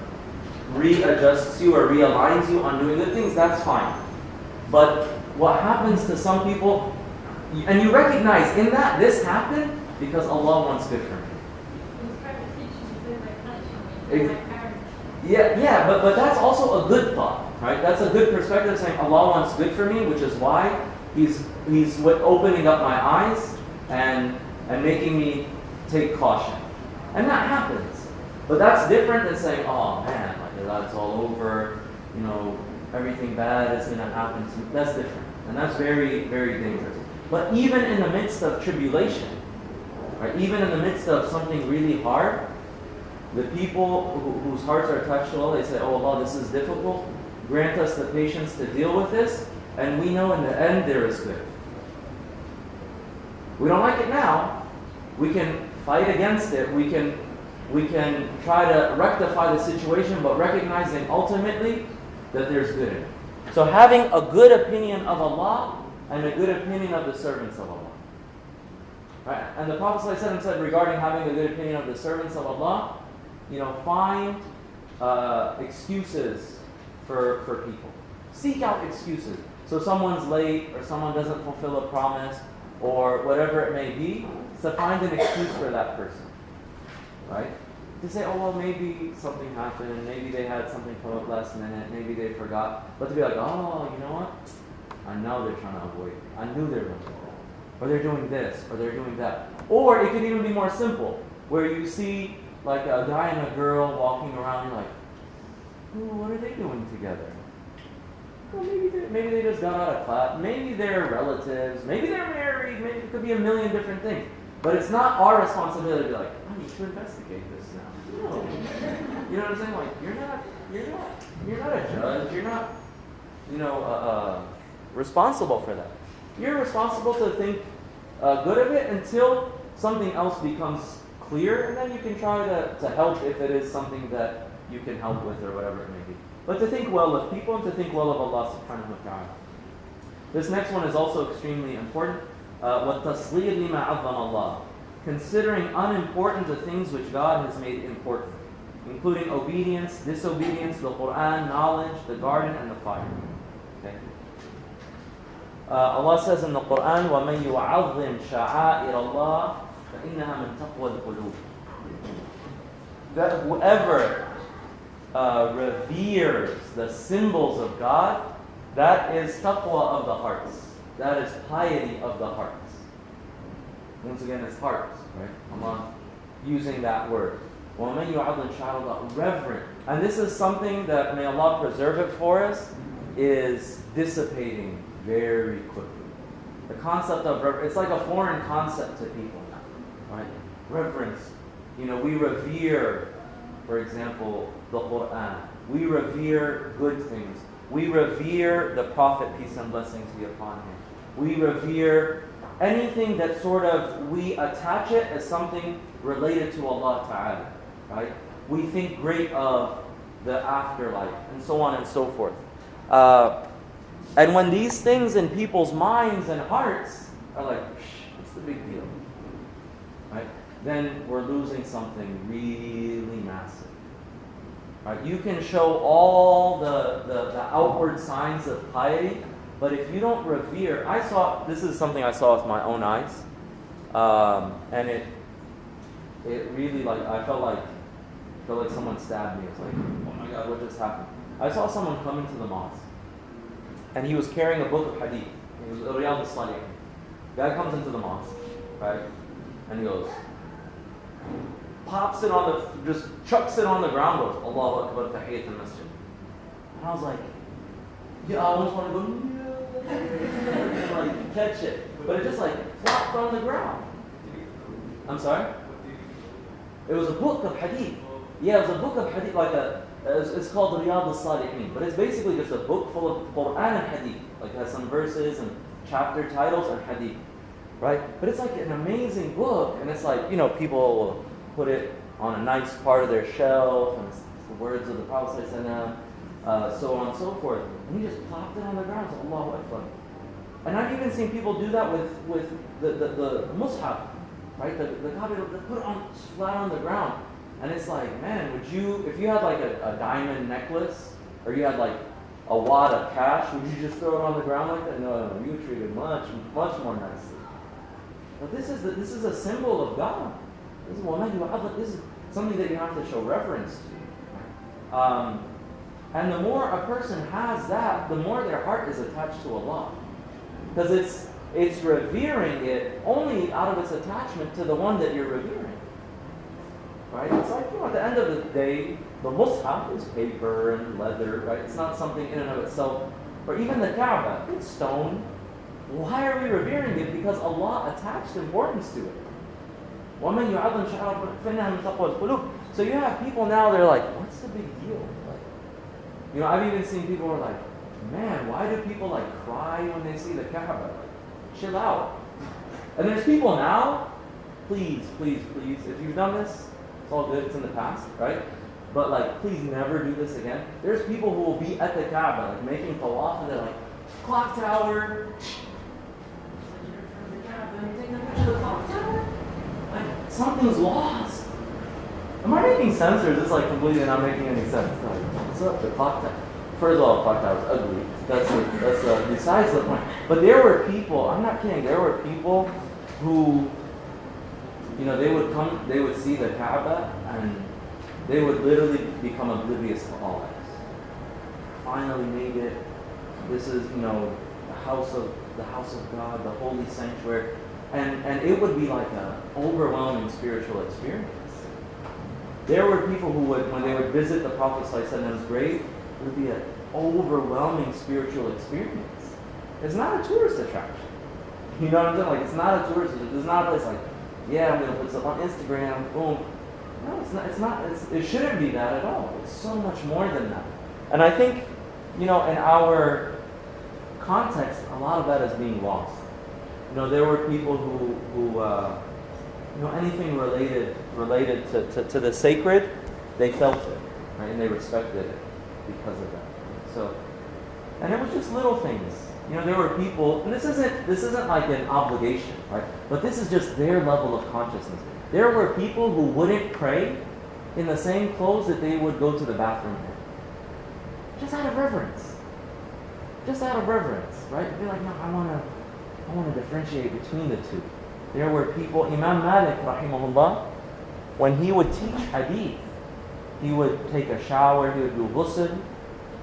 readjusts you or realigns you on doing good things, that's fine. But what happens to some people, and you recognize in that this happened because Allah wants good for me. He's trying to teach me by punishing me, my parents. Yeah, but that's also a good thought, right? That's a good perspective, saying Allah wants good for me, which is why He's opening up my eyes and making me take caution. And that happens. But that's different than saying, oh man, like that's all over, everything bad is going to happen to me. That's different. And that's very, very dangerous. But even in the midst of tribulation, right, even in the midst of something really hard, the people whose hearts are touched to Allah, they say, oh Allah, this is difficult. Grant us the patience to deal with this. And we know in the end there is good. We don't like it now. We can fight against it. We can try to rectify the situation, but recognizing ultimately that there's good in it. So having a good opinion of Allah and a good opinion of the servants of Allah. Right? And the Prophet ﷺ said regarding having a good opinion of the servants of Allah, find excuses for people. Seek out excuses. So someone's late or someone doesn't fulfill a promise or whatever it may be, to find an excuse for that person. Right? To say, oh well, maybe something happened, maybe they had something come up last minute, maybe they forgot. But to be like, oh, you know what? I know they're trying to avoid me. I knew they were going to do that. Or they're doing this, or they're doing that. Or it could even be more simple, where you see like a guy and a girl walking around, you're like, oh, what are they doing together? Well, maybe they just got out of class. Maybe they're relatives. Maybe they're married. Maybe it could be a million different things. But it's not our responsibility to be like, I need to investigate this now. No. You know what I'm saying? Like you're not a judge. You're not, responsible for that. You're responsible to think good of it until something else becomes clear, and then you can try to help if it is something that you can help with or whatever it may be. But to think well of people and to think well of Allah subhanahu wa ta'ala. This next one is also extremely important. وَالتَّصْغِيرِ لِمَا عَظَّمَ اللَّهِ. Considering unimportant the things which God has made important, including obedience, disobedience, the Quran, knowledge, the garden, and the fire. Okay. Allah says in the Quran, وَمَنْ يُعَظِّمْ شَعَائِرَ اللَّهِ فَإِنَّهَا مِنْ تَقْوَى الْقُلُوبِ. That whoever reveres the symbols of God, that is taqwa of the hearts. That is piety of the hearts. Once again, it's hearts, right? Allah using that word. وَمَنْ يُعَظِّمْ شَعَائِرَ اللَّهِ, reverent. And this is something that, may Allah preserve it for us, is dissipating very quickly. The concept of reverence, it's like a foreign concept to people now, right? Reverence. We revere, for example, the Quran. We revere good things. We revere the Prophet, peace and blessings be upon him. We revere anything that sort of, we attach it as something related to Allah Ta'ala, right? We think great of the afterlife, and so on and so forth. And when these things in people's minds and hearts are like, what's the big deal? Right? Then we're losing something really massive. Right? You can show all the outward signs of piety, but if you don't revere, this is something I saw with my own eyes, and it really, I felt like someone stabbed me. It's like, oh my God, what just happened? I saw someone come into the mosque, and he was carrying a book of hadith. It was Riyadh al-Salihin. Guy comes into the mosque, right, and he goes, pops it on the, just chucks it on the ground, goes, Allahu Akbar, Tahiyyat al-Masjid. And I was like, yeah, I almost want to go, and like catch it. But it just like flopped on the ground. I'm sorry? It was a book of hadith. Yeah, it was a book of hadith, it's called Riyadh al-Salihin. But it's basically just a book full of Quran and hadith. Like it has some verses and chapter titles and hadith. Right? But it's like an amazing book. And it's like, people will put it on a nice part of their shelf. And it's the words of the Prophet, so on and so forth. And he just plopped it on the ground. So Allahu Akbar. And I've even seen people do that with the mushaf. Right? The copy, they put it on flat on the ground. And it's like, man, would you, if you had like a diamond necklace, or you had like a wad of cash, would you just throw it on the ground like that? No, you would treat it much, much more nicely. But this is a symbol of God. This is something that you have to show reverence to. And the more a person has that, the more their heart is attached to Allah. Because it's revering it only out of its attachment to the one that you're revering. Right? It's like, at the end of the day, the mushaf is paper and leather, right? It's not something in and of itself. Or even the Kaaba, it's stone. Why are we revering it? Because Allah attached importance to it. وَمَنْ يُعَظِّمْ شَعَائِرَ فَإِنَّهَا مِنْ تَقْوَى الْقُلُوبِ. So you have people now, they're like, what's the big deal? Like, I've even seen people who are like, man, why do people like cry when they see the Kaaba? Like, chill out. And there's people now, please, if you've done this, it's all good, it's in the past, right? But like, please never do this again. There's people who will be at the Kaaba, like making tawaf, and they're like, clock tower. It's like, you're in front of the Kaaba, and you're taking a picture of the clock tower? Like, something's lost. Am I making sense, or is this like completely not making any sense? Like, what's up, the clock tower? First of all, the clock tower is ugly. That's besides the point. But there were people, I'm not kidding, there were people who, they would see the Kaaba, and they would literally become oblivious to all else. Finally made it. This is, the house of God, the holy sanctuary. And it would be like an overwhelming spiritual experience. There were people who would, when they would visit the Prophet ﷺ's grave, it would be an overwhelming spiritual experience. It's not a tourist attraction. You know what I'm saying? Like, it's not a tourist attraction. It's not a place like, yeah, I'm going to put this up on Instagram, boom. No, it's not. It shouldn't be that at all. It's so much more than that. And I think, in our context, a lot of that is being lost. There were people who anything related to the sacred, they felt it, right? And they respected it because of that. So, and it was just little things. There were people, and this isn't like an obligation, right? But this is just their level of consciousness. There were people who wouldn't pray in the same clothes that they would go to the bathroom in. Just out of reverence. Right? They're like, no, I want to differentiate between the two. There were people, Imam Malik, rahimahullah, when he would teach hadith, he would take a shower, he would do ghusl,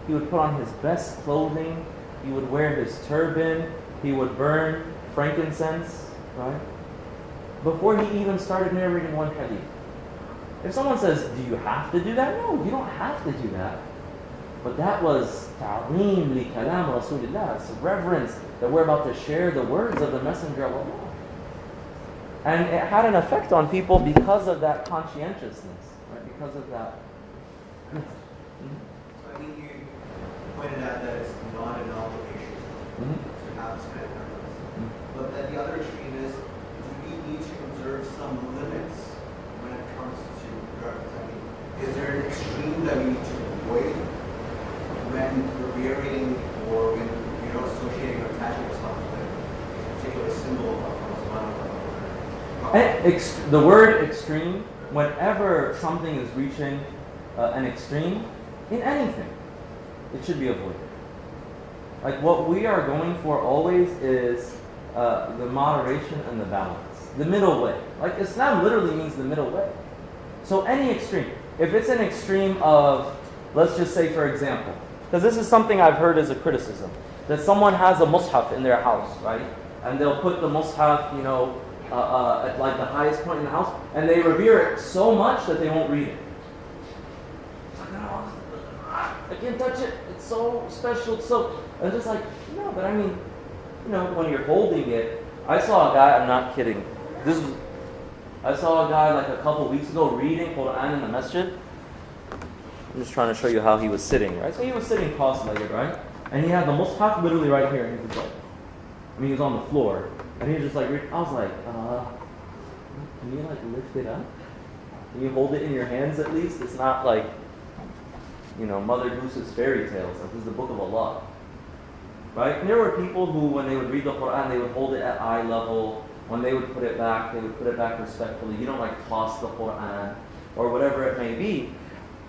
he would put on his best clothing, he would wear his turban, he would burn frankincense, right? Before he even started narrating one hadith. If someone says, do you have to do that? No, you don't have to do that. But that was ta'aleem li kalam Rasulillah. It's reverence that we're about to share the words of the Messenger of Allah. And it had an effect on people because of that conscientiousness, right? Because of that. So I think you pointed out that it's not an obligation to have spent time. But at the other extreme is, do we need to observe some limits when it comes to reverence? I mean, is there an extreme that we need to avoid when revering or when associating or attaching ourselves with a particular symbol of the word extreme, whenever something is reaching an extreme, in anything, it should be avoided. Like, what we are going for always is the moderation and the balance. The middle way. Like, Islam literally means the middle way. So any extreme. If it's an extreme of, let's just say for example, because this is something I've heard as a criticism, that someone has a mushaf in their house, right? And they'll put the mushaf, at like the highest point in the house, and they revere it so much that they won't read it. It's like, no, I can't touch it. It's so special. It's so. I'm just like, no, but I mean, when you're holding it, I saw a guy. I'm not kidding. I saw a guy like a couple weeks ago reading Quran in the masjid. I'm just trying to show you how he was sitting, right? So he was sitting cross-legged, right? And he had the Mus'haf literally right here, and he was like, he was on the floor, and he was just like, I was like, can you like lift it up? Can you hold it in your hands at least? It's not like, Mother Goose's fairy tales. Like, this is the book of Allah, right? And there were people who, when they would read the Quran, they would hold it at eye level. When they would put it back, they would put it back respectfully. You don't like toss the Quran or whatever it may be.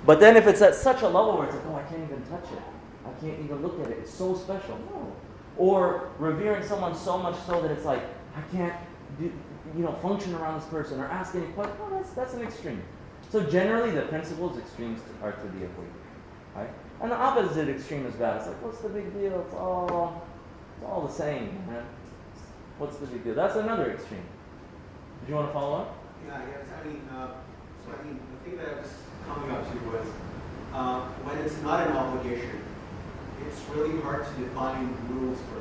But then if it's at such a level where it's like, oh, I can't even touch it. I can't even look at it. It's so special. No. Or revering someone so much so that it's like, I can't function around this person or ask any questions. No, that's an extreme. So generally the principles extremes are to be avoided. Right? And the opposite extreme is bad. It's like, what's the big deal? It's all the same, man. What's the big deal? That's another extreme. Did you want to follow up? Yeah, yes. The thing that I was coming up to was when it's not an obligation, it's really hard to define rules for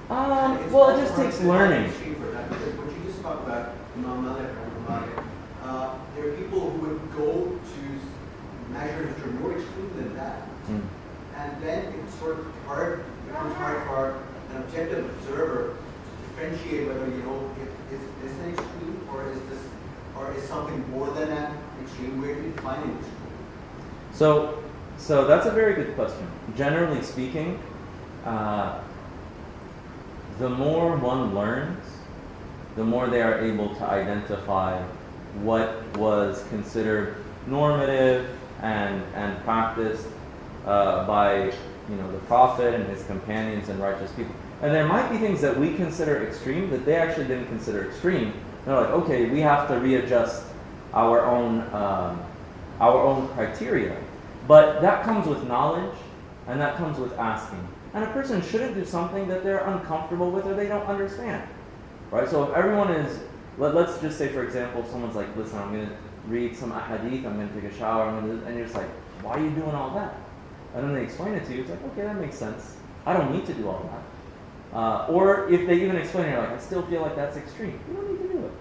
that. Well, it just takes learning. For that, because what you just talked about, Imam Malik, there are people who would go to measures which are more extreme than that. And then it's sort of becomes hard for an objective observer to differentiate whether, is this an extreme or is something more than an extreme? Where do you define an extreme? So that's a very good question. Generally speaking, the more one learns, the more they are able to identify what was considered normative and practiced by the Prophet and his companions and righteous people. And there might be things that we consider extreme that they actually didn't consider extreme. They're like, okay, we have to readjust our own criteria. But that comes with knowledge, and that comes with asking. And a person shouldn't do something that they're uncomfortable with or they don't understand, right? So if everyone is, let's just say, for example, someone's like, listen, I'm going to read some ahadith, I'm going to take a shower, and you're just like, why are you doing all that? And then they explain it to you, it's like, okay, that makes sense. I don't need to do all that. Or if they even explain it, you're like, I still feel like that's extreme. You don't need to do it,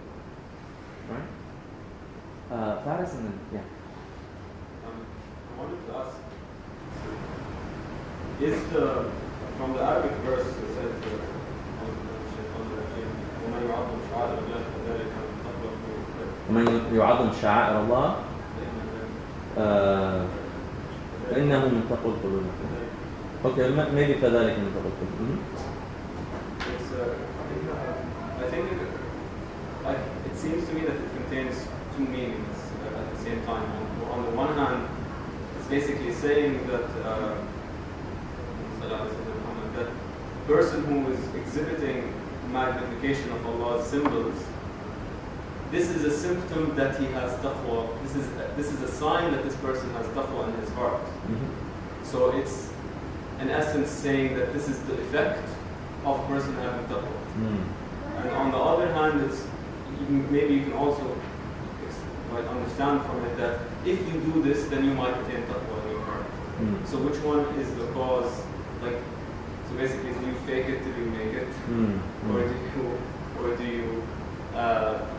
right? Faris, and then, yeah. I wanted to ask, from the Arabic verse it says, ومن يعظم شعائر الله فإنه من تقوى القلوب. Okay, maybe فذلك من تقوى القلوب. I think it seems to me that it contains two meanings at the same time. On the one hand, it's basically saying that that person who is exhibiting magnification of Allah's symbols, this is a symptom that he has taqwa. This is a sign that this person has taqwa in his heart. Mm-hmm. So it's in essence saying that this is the effect of a person having taqwa. And on the other hand, maybe you can also understand from it that if you do this, then you might attain taqwa in your heart. So which one is the cause? So basically, do you fake it till you make it,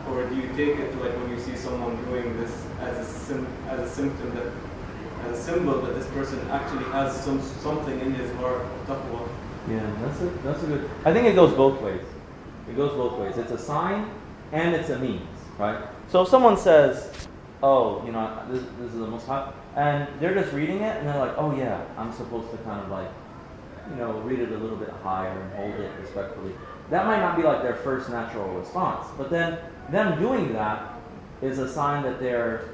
or do you take it to when you see someone doing this as a symptom that, as a symbol that this person actually has something in his heart of taqwa? Yeah, that's a good. I think it goes both ways. It's a sign and it's a means, right? So if someone says, "Oh, this is a Mus'haf," and they're just reading it, and they're like, "Oh yeah, I'm supposed to kind of read it a little bit higher and hold it respectfully." That might not be their first natural response, but then them doing that is a sign that they're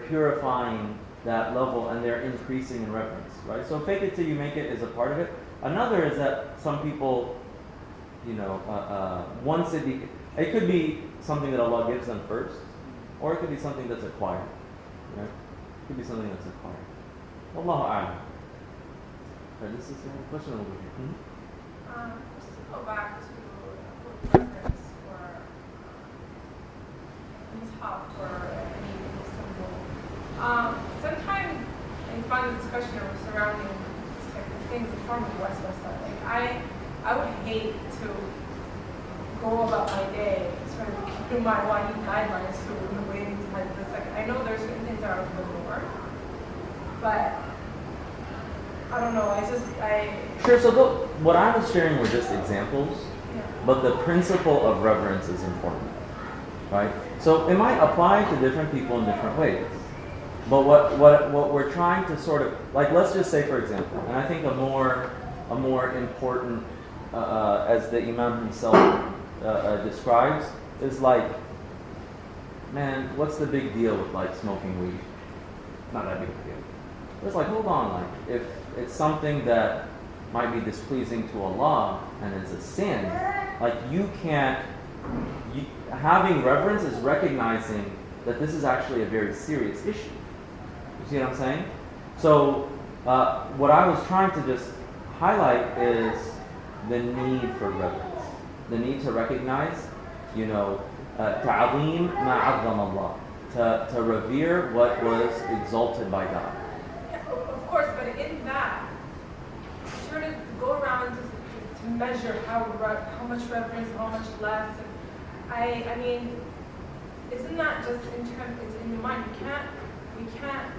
purifying that level and they're increasing in reverence, right? So fake it till you make it is a part of it. Another is that some people, once it could be something that Allah gives them first, or it could be something that's acquired, right? It could be something that's acquired. Wallahu a'lam. Right, this is a question over here. Just to go back to the preference for form of waswasa. Like I would hate to go about my day sort of keeping my wahi guidelines to waiting to the second. I know there's certain things that are the norm, but I don't know. Sure. So what I was sharing were just examples, Yeah. but the principle of reverence is important, right? So it might apply to different people in different ways. But what we're trying to sort of, like, let's just say, for example, and I think a more important, as the Imam himself describes, is like, man, what's the big deal with like smoking weed? Not that big a deal. It's like, hold on, like, if it's something that might be displeasing to Allah and is a sin, like having reverence is recognizing that this is actually a very serious issue. You see what I'm saying? So what I was trying to just highlight is the need for reverence. The need to recognize, ta'aleem ma 'azzama Allah. To revere what was exalted by God. Yeah, of course, but in that, sort of go around to measure how much reverence, how much less. And I mean, isn't that just in terms? It's in your mind. We can't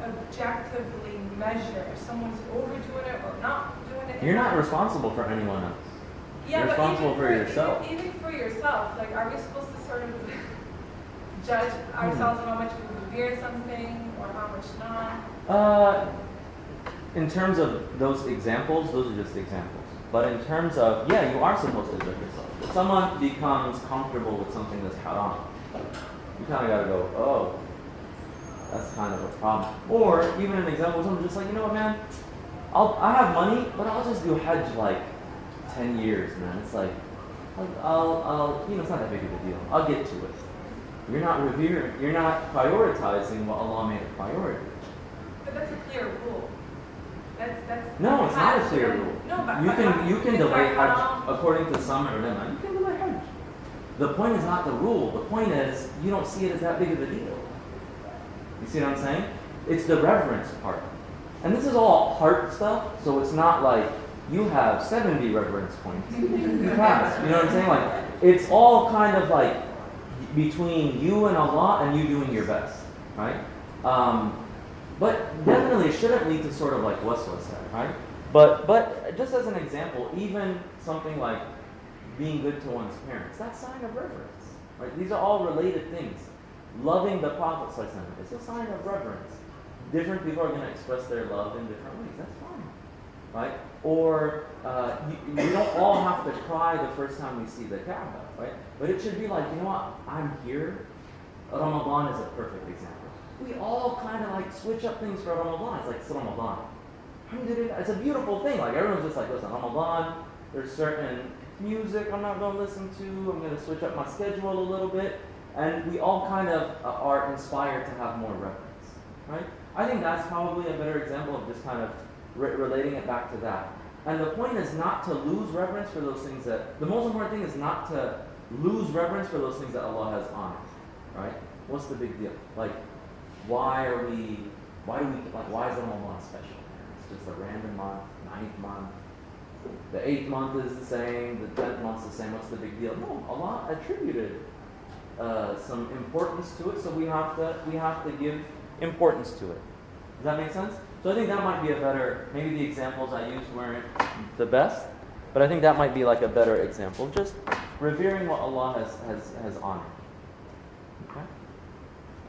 objectively measure if someone's overdoing it or not doing it. You're not responsible for anyone else. Yeah, You're but responsible for yourself. Even for yourself, like, are we supposed to sort of judge ourselves on how much we revere something or how much not? In terms of those examples, those are just examples. But in terms of, yeah, you are supposed to judge yourself. If someone becomes comfortable with something that's haram, you kind of got to go, oh, that's kind of a problem. Or even an example, someone's just like, you know what, man, I have money, but I'll just do Hajj like 10 years, man. It's like, I'll it's not that big of a deal. I'll get to it. You're not revering, you're not prioritizing what Allah made a priority. But that's a clear rule. That's No, it's not a clear rule. No, but You can it's delay like, Hajj according to some ulama. You can delay Hajj. The point is not the rule. The point is you don't see it as that big of a deal. You see what I'm saying? It's the reverence part. And this is all heart stuff, so it's not like you have 70 reverence points. You pass. You know what I'm saying? Like, it's all kind of like between you and Allah and you doing your best, right? But definitely it shouldn't lead to sort of like waswasa, right? But just as an example, even something like being good to one's parents, that's a sign of reverence, right? These are all related things. Loving the Prophet is a sign of reverence. Different people are going to express their love in different ways. That's fine, right? Or you don't all have to cry the first time we see the Kaaba, right? But it should be like, you know what? I'm here. Ramadan is a perfect example. We all kind of like switch up things for Ramadan. It's like, it's Ramadan. It's a beautiful thing. Like, everyone's just like, listen, Ramadan, there's certain music I'm not going to listen to. I'm going to switch up my schedule a little bit. And we all kind of are inspired to have more reverence, right? I think that's probably a better example of just kind of relating it back to that. And the point is not to lose reverence for those things that, the most important thing is not to lose reverence for those things that Allah has honored, right? What's the big deal? Like, why is Ramadan special? It's just a random month, 9th month. The 8th month is the same, the 10th month is the same. What's the big deal? No, Allah attributed some importance to it, so we have to give importance to it. Does that make sense? So I think that might be a better, maybe the examples I used weren't the best, but I think that might be like a better example. Just revering what Allah has honored. Okay?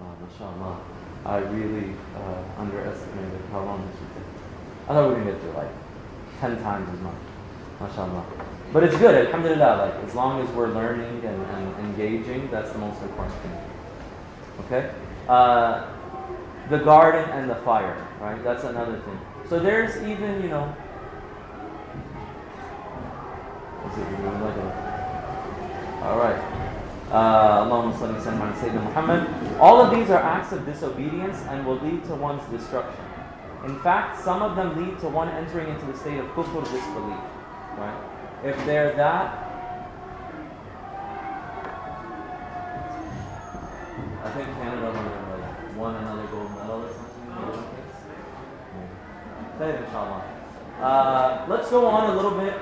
MashaAllah. I really underestimated how long this would take. I thought we were going to get through like 10 times as much. MashaAllah. But it's good, alhamdulillah, like, as long as we're learning and engaging, that's the most important thing. Okay? The garden and the fire, right? That's another thing. So there's even, alright. Allahumma salli ala Sayyidina Muhammad. All of these are acts of disobedience and will lead to one's destruction. In fact, some of them lead to one entering into the state of kufr, disbelief. Right? If they're that, I think Canada won another gold medal or something in the Olympics. Say it, inshallah. Let's go on a little bit.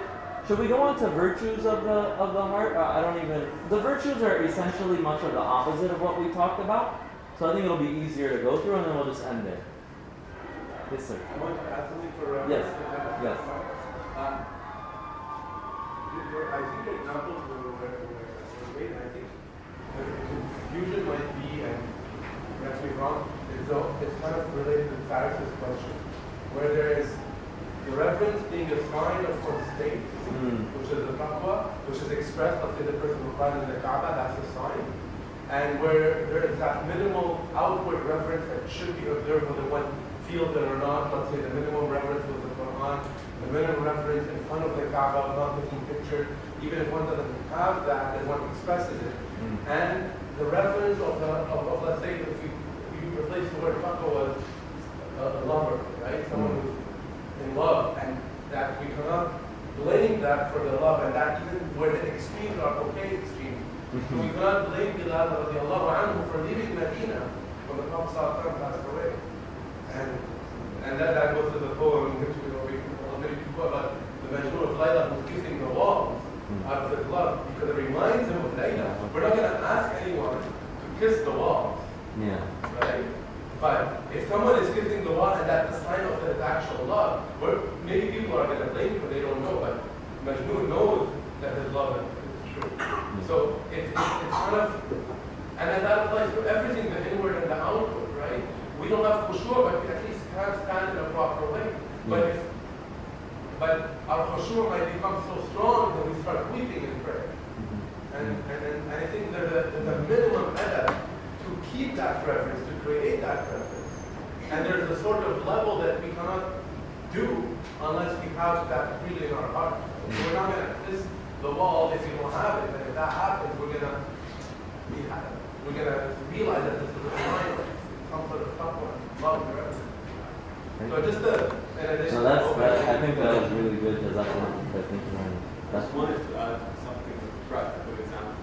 Should we go on to virtues of the heart? I don't even. The virtues are essentially much of the opposite of what we talked about. So I think it'll be easier to go through, and then we'll just end there. Yes, sir. I want to add something for Yes. Yes. I think the examples were great, and I think the confusion might be, and correct me wrong, it's kind of related to Faris's question, where there is the reverence being a sign of one's state, which is the taqwa, which is expressed, let's say the person who climbs in the Kaaba, that's a sign. And where there is that minimal outward reverence that should be observed whether one feels it or not, let's say the minimum reverence with the Quran, the minimum reverence in front of the Kaaba, not taking pictures, even if one doesn't have that, then one expresses it. And the reverence of let's say, if you replace the word taqwa with a lover, right? Someone who's in love, and that we cannot blame that for the love, and that even where the extremes are okay extremes. So we cannot blame Bilal radiallahu anhu for leaving Medina when the Prophet passed away. And that goes to the poem which we already talked about the Majnun of Layla who's kissing the walls out of his love, because it reminds him of Layla. We're not going to ask anyone to kiss the walls. Yeah. Right? But if someone is kissing the wall and that's a sign of his actual love, maybe people are going to blame him because they don't know, but Majnun knows that his love is true. So it's kind of, and that applies to everything, the inward and the outward, right? We don't have khushu', but we at least can stand in a proper way. But our khushu' might become so strong that we start weeping in prayer. And I think there's a minimum adab to keep that reverence, to create that reverence. And there's a sort of level that we cannot do unless we have that really in our heart. We're not going to kiss the wall if you don't have it. And if that happens, we're going to realize that this is a sign of some sort of taqwa, love, and reverence. So just in addition. So I think that was really good because that's what I think I just wanted to add something practical example.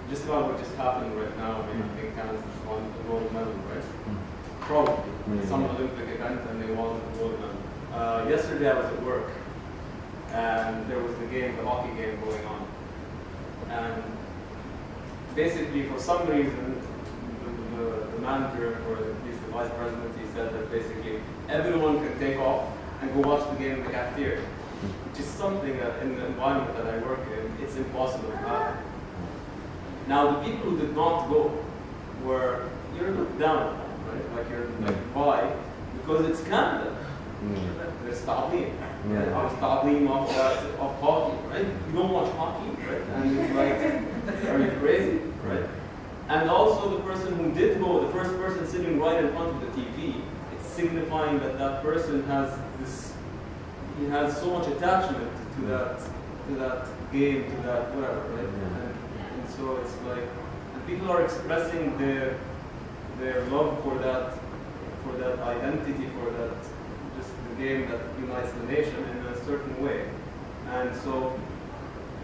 Just about what just happened right now. I think Kansas won the gold medal, right? Probably. Some Olympic event and they won the gold medal. Yesterday I was at work and there was the hockey game going on. And basically for some reason, the manager or at least the vice president, he said that basically everyone can take off and go watch the game in the cafeteria, which is something that in the environment that I work in, it's impossible to happen. Now the people who did not go you're looked down, right? Like you're like, why? Because it's Canada. There's ta'aleem. I was ta'aleem of hockey, right? You don't watch hockey, right? And it's like, are you crazy? Right? And also the person who did go, the first person sitting right in front of the TV, it's signifying that that person has he has so much attachment to that game, to that whatever, right? And so it's like, and people are expressing their love for that identity, for that just the game that unites the nation in a certain way. And so,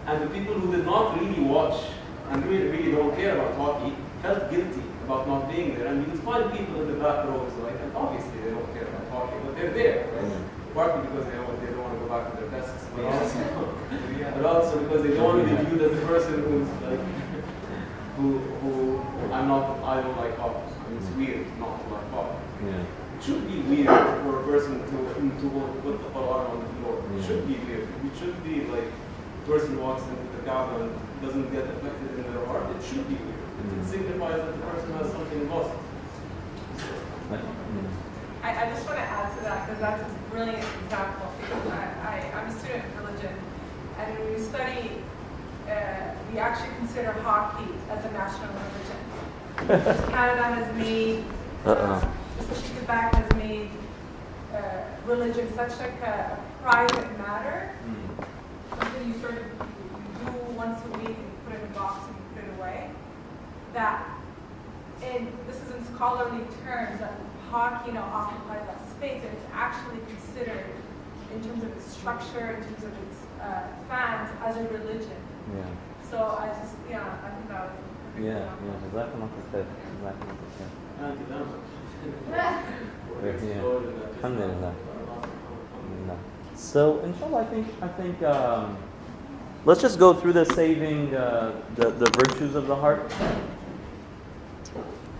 and the people who did not really watch and really don't care about hockey felt guilty about not being there. And you can find people in the back rows, like, and obviously they don't care about hockey, but they're there, right? Partly because they don't want to go back to their desks, but also because they don't want to be viewed as the person who's like, I don't like hockey. I mean, it's weird not to like hockey. It should be weird for a person to put the Quran on the floor. It should be weird. It should be like a person walks into the Kaaba and doesn't get affected in their heart. It should be weird. It signifies that the person has something lost. I just want to add to that because that's a brilliant example. Because I'm a student of religion, and when we study, we actually consider hockey as a national religion. Canada has made, especially Quebec has made religion such like a private matter. Something you sort of do once a week and you put it in a box and you put it away. That, and this is in scholarly terms, that hockey occupies that space, and it's actually considered in terms of its structure, in terms of its fans, as a religion. So I think that was a perfect example. So, inshallah, I think let's just go through the saving the virtues of the heart,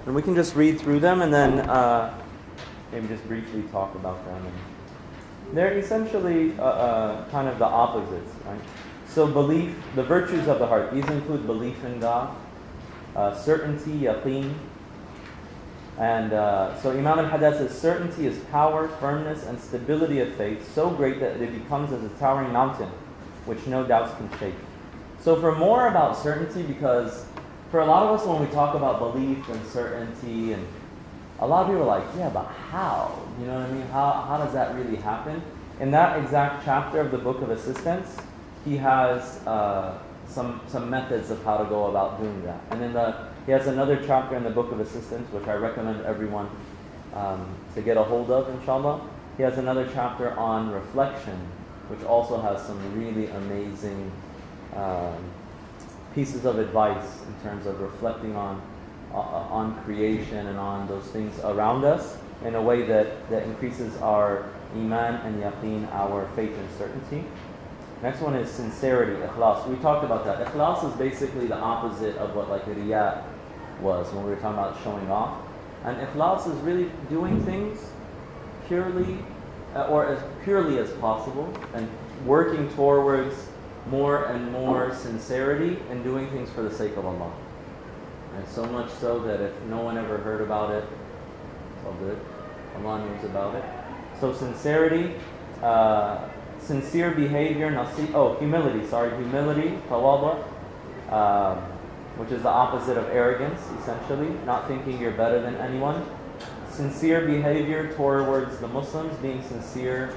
and we can just read through them, and then maybe just briefly talk about them. And they're essentially kind of the opposites, right? So, belief, the virtues of the heart. These include belief in God, certainty, yaqeen. And so Imam al-Haddad says, certainty is power, firmness, and stability of faith, so great that it becomes as a towering mountain, which no doubts can shake. So for more about certainty, because for a lot of us when we talk about belief and certainty, and a lot of people are like, yeah, but how? You know what I mean? How does that really happen? In that exact chapter of the Book of Assistance, he has some methods of how to go about doing that. And then he has another chapter in the Book of Assistance, which I recommend everyone to get a hold of, inshallah. He has another chapter on reflection, which also has some really amazing pieces of advice in terms of reflecting on creation and on those things around us in a way that increases our iman and yaqeen, our faith and certainty. Next one is sincerity, ikhlas. We talked about that. Ikhlas is basically the opposite of what like riya was when we were talking about showing off. And ikhlas is really doing things purely, or as purely as possible, and working towards more and more sincerity and doing things for the sake of Allah. And so much so that if no one ever heard about it, it's all good. Allah knows about it. So sincerity, sincere behavior, humility, tawadu, which is the opposite of arrogance, essentially, not thinking you're better than anyone. Sincere behavior towards the Muslims, being sincere,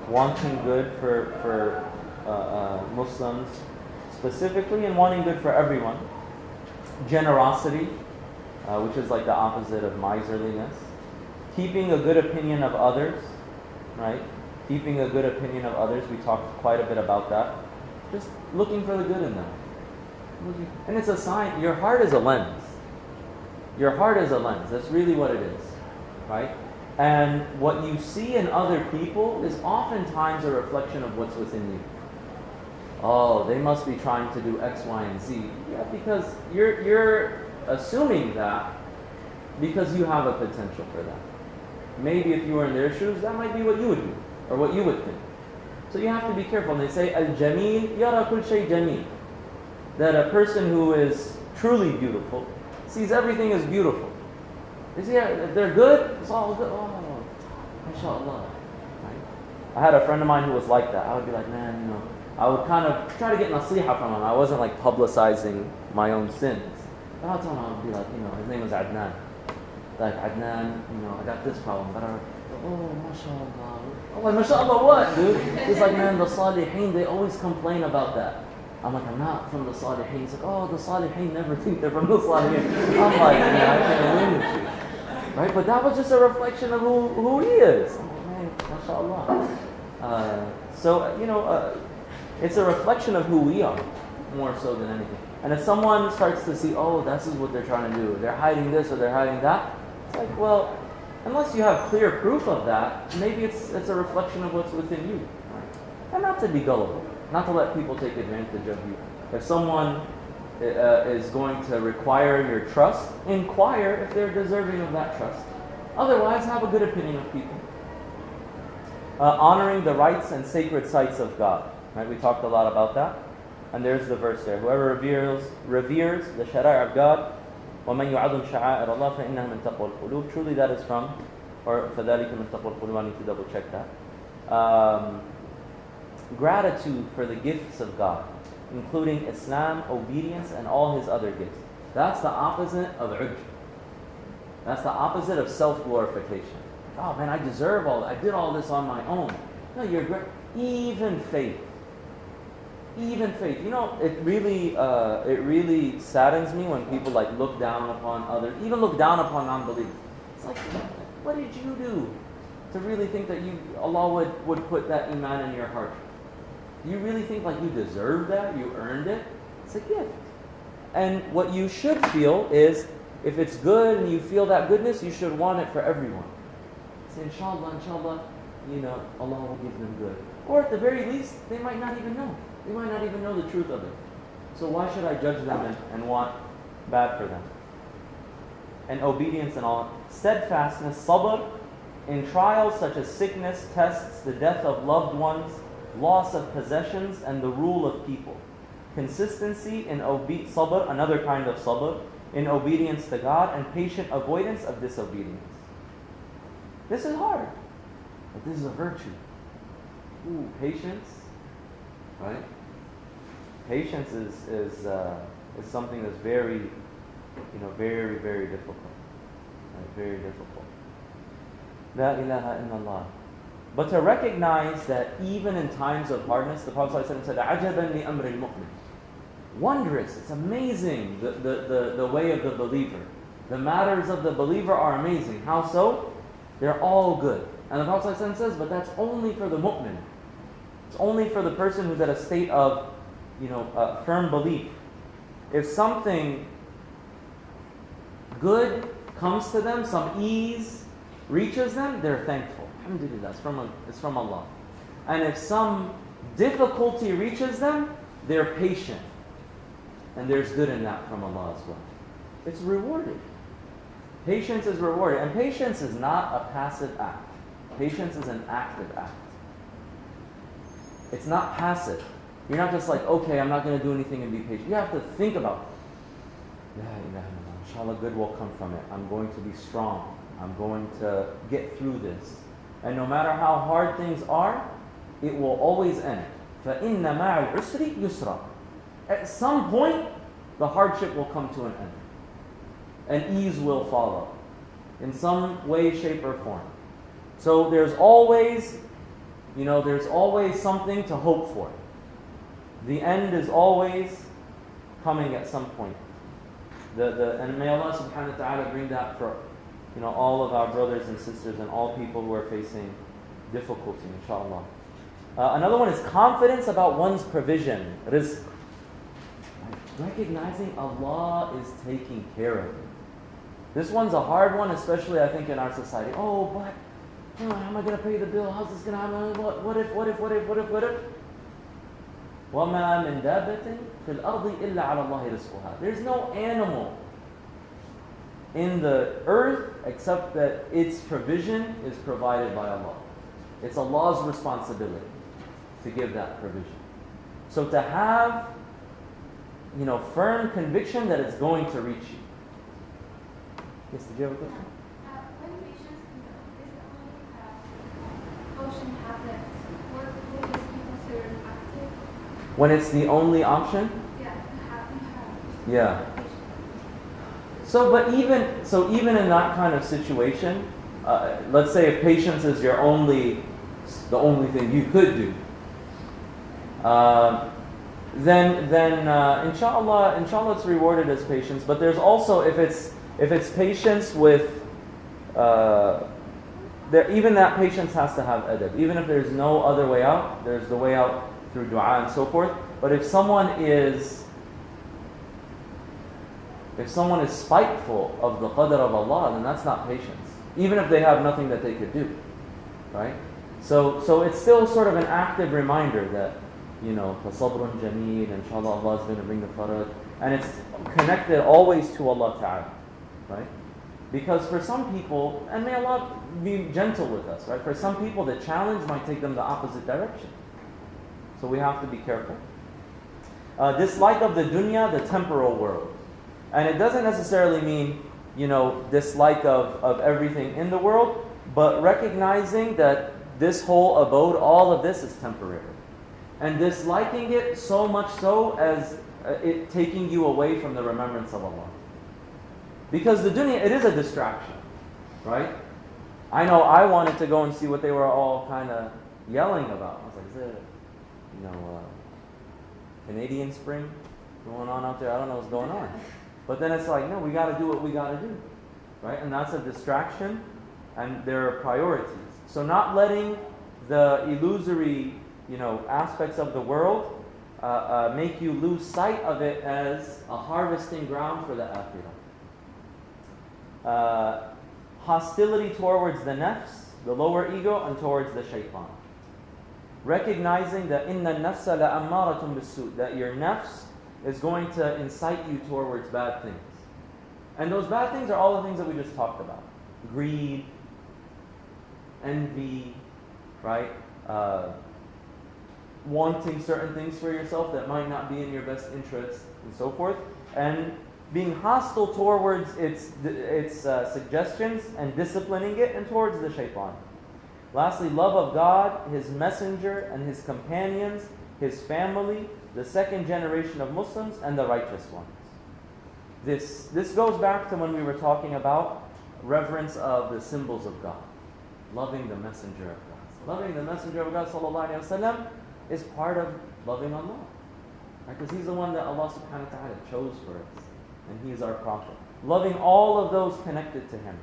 wanting good for Muslims specifically, and wanting good for everyone. Generosity, which is like the opposite of miserliness. Keeping a good opinion of others, right? Keeping a good opinion of others, we talked quite a bit about that. Just looking for the good in them. And it's a sign, your heart is a lens. Your heart is a lens, that's really what it is, right? And what you see in other people is oftentimes a reflection of what's within you. Oh, they must be trying to do X, Y, and Z. Yeah, because you're assuming that because you have a potential for that. Maybe if you were in their shoes, that might be what you would do, or what you would think. So you have to be careful. And they say, Al-Jameel yara kul shay jameel. That a person who is truly beautiful sees everything as beautiful. They see, if they're good, it's all good. Oh, mashallah. Right? I had a friend of mine who was like that. I would be like, man, you know, I would kind of try to get nasiha from him. I wasn't like publicizing my own sins. But I would be like, you know, his name was Adnan. Like, Adnan, you know, I got this problem, but mashallah. I'm like, mashallah what, dude? He's like, man, the Salihin, they always complain about that. I'm like, I'm not from the Salihin. He's like, oh, the Salihin never think they're from the Salihin. I'm like, man, I can't win with you. Right? But that was just a reflection of who he is. I'm like, man, mashallah. So, you know, it's a reflection of who we are, more so than anything. And if someone starts to see, oh, this is what they're trying to do, they're hiding this or they're hiding that, it's like, well, unless you have clear proof of that, maybe it's a reflection of what's within you. Right? And not to be gullible, not to let people take advantage of you. If someone is going to require your trust, inquire if they're deserving of that trust. Otherwise, have a good opinion of people. Honoring the rights and sacred sites of God. Right? We talked a lot about that. And there's the verse there. Whoever reveres the shara'i of God, وَمَنْ يُعَظِمْ شَعَائِرَ اللَّهِ فَإِنَّهَا مِنْ تَقْوَى الْقُلُوبِ. Truly that is from, or فَذَلِكَ مِنْ تَقْوَى الْقُلُوبِ. I need to double check that. Gratitude for the gifts of God, including Islam, obedience, and all His other gifts. That's the opposite of ujb. That's the opposite of self-glorification. Oh man, I deserve all that. I did all this on my own. No, you're great. Even faith. You know, it really saddens me when people like look down upon others, even look down upon non-believers. It's like, what did you do to really think that Allah would put that iman in your heart? Do you really think like you deserve that? You earned it? It's a gift. And what you should feel is, if it's good and you feel that goodness, you should want it for everyone. Say, inshallah, you know, Allah will give them good. Or at the very least, they might not even know. They might not even know the truth of it. So why should I judge them and want bad for them? And obedience and all. Steadfastness, sabr, in trials such as sickness, tests, the death of loved ones, loss of possessions, and the rule of people. Consistency in sabr, another kind of sabr, in obedience to God, and patient avoidance of disobedience. This is hard, but this is a virtue. Ooh, patience, right? Patience is something that's very, very, very difficult. Right? Very difficult. La ilaha illallah. But to recognize that even in times of hardness, the Prophet ﷺ said, "Ajaban li amri al-mu'min." Wondrous, it's amazing, the way of the believer. The matters of the believer are amazing. How so? They're all good. And the Prophet ﷺ says, but that's only for the mu'min. It's only for the person who's at a state of, firm belief. If something good comes to them, some ease reaches them, they're thankful. Alhamdulillah, it's from Allah. And if some difficulty reaches them, they're patient. And there's good in that from Allah as well. It's rewarded. Patience is rewarded. And patience is not a passive act. Patience is an active act. It's not passive. You're not just like, okay, I'm not going to do anything and be patient. You have to think about it. La ilaha illallah. Inshallah, good will come from it. I'm going to be strong. I'm going to get through this. And no matter how hard things are, it will always end. فَإِنَّ مَعَ الْعُسْرِ يُسْرًا. At some point, the hardship will come to an end. And ease will follow. In some way, shape, or form. So there's always something to hope for. The end is always coming at some point. And may Allah subhanahu wa ta'ala bring that for all of our brothers and sisters and all people who are facing difficulty, inshallah. Another one is confidence about one's provision, rizq. Recognizing Allah is taking care of it. This one's a hard one, especially I think in our society. Oh, but how am I going to pay the bill? How's this going to happen? What if? وَمَا مِن دَابَةٍ فِي الْأَرْضِ إِلَّا عَلَى اللَّهِ رِزْقُهَا. There's no animal in the earth except that its provision is provided by Allah. It's Allah's responsibility to give that provision. So to have, firm conviction that it's going to reach you. Yes, did you have a question? When patients is the only option have that work, would this be considered active? When it's the only option? Yeah, Yeah. So even in that kind of situation, let's say if patience is the only thing you could do, then inshallah it's rewarded as patience. But there's also if it's patience with even that patience has to have adab. Even if there's no other way out, there's the way out through dua and so forth. But if someone is spiteful of the qadr of Allah, then that's not patience. Even if they have nothing that they could do. Right? So it's still sort of an active reminder that, فَصَبْرٌ جَمِيلٌ, inshallah Allah is going to bring the faraj. And it's connected always to Allah Ta'ala. Right? Because for some people, and may Allah be gentle with us, right? For some people, the challenge might take them the opposite direction. So we have to be careful. Dislike of the dunya, the temporal world. And it doesn't necessarily mean, dislike of everything in the world, but recognizing that this whole abode, all of this is temporary. And disliking it so much so as it taking you away from the remembrance of Allah. Because the dunya, it is a distraction, right? I know I wanted to go and see what they were all kind of yelling about. I was like, is it, Canadian Spring going on out there? I don't know what's going on. But then it's like, no, we got to do what we got to do, right? And that's a distraction, and there are priorities. So not letting the illusory, aspects of the world make you lose sight of it as a harvesting ground for the akhirah. Hostility towards the nafs, the lower ego, and towards the shaitan. Recognizing that inna nafsa la'ammaratun bis-su', that your nafs is going to incite you towards bad things. And those bad things are all the things that we just talked about. Greed, envy, right? Wanting certain things for yourself that might not be in your best interest, and so forth. And being hostile towards its suggestions and disciplining it, and towards the shaitan. Lastly, love of God, His messenger and His companions, His family, the second generation of Muslims, and the righteous ones. This goes back to when we were talking about reverence of the symbols of God. Loving the messenger of God. Loving the messenger of God sallallahu alaihi wasallam is part of loving Allah. Right? Because He's the one that Allah subhanahu wa ta'ala chose for us. And He is our prophet. Loving all of those connected to Him.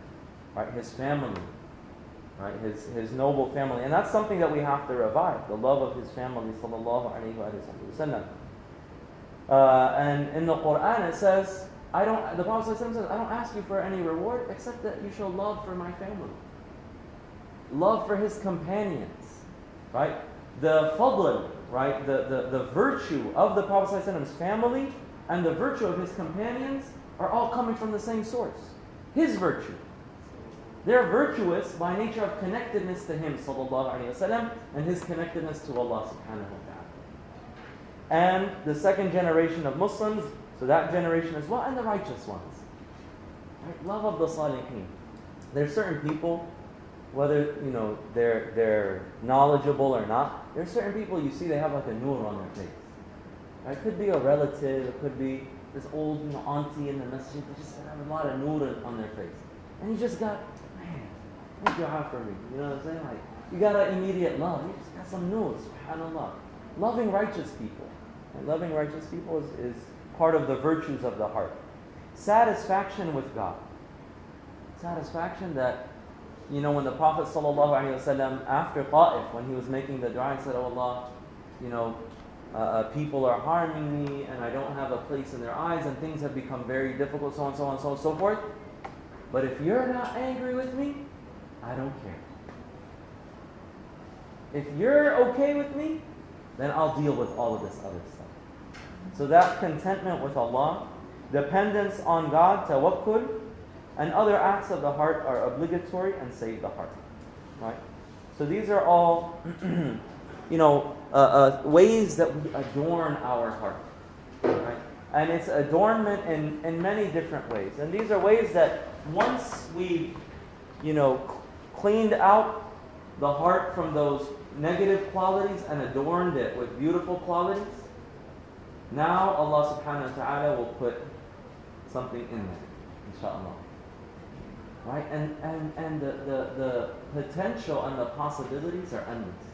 Right? His family. Right? His noble family. And that's something that we have to revive. The love of His family sallallahu alaihi wasallam. And in the Quran it says, the Prophet says, I don't ask you for any reward except that you show love for my family. Love for his companions. Right? The fadl, right? The virtue of the Prophet's family and the virtue of his companions are all coming from the same source. His virtue. They're virtuous by nature of connectedness to him, sallallahu alaihi wasallam, and his connectedness to Allah subhanahu wa ta'ala. And the second generation of Muslims, so that generation as well, and the righteous ones. Right? Love of the salihin. There's certain people, whether they're knowledgeable or not, there's certain people you see they have like a nur on their face. Right? It could be a relative, it could be this old auntie in the masjid, they just have a lot of nur on their face. And you just got, man, make dua for me. You know what I'm saying? Like, you got an immediate love. You just got some nur, subhanAllah. Loving righteous people. And loving righteous people is part of the virtues of the heart. Satisfaction with God. Satisfaction that, when the Prophet ﷺ, after Ta'if, when he was making the dua, he said, oh Allah, people are harming me and I don't have a place in their eyes and things have become very difficult, so on, so on, so on, and so forth. But if you're not angry with me, I don't care. If you're okay with me, then I'll deal with all of this other stuff. So that contentment with Allah, dependence on God, tawakkul, and other acts of the heart are obligatory and save the heart. Right? So these are all, ways that we adorn our heart. Right? And it's adornment in many different ways. And these are ways that once we've, cleaned out the heart from those negative qualities and adorned it with beautiful qualities, now Allah subhanahu wa ta'ala will put something in there, inshallah. Right? And the potential and the possibilities are endless.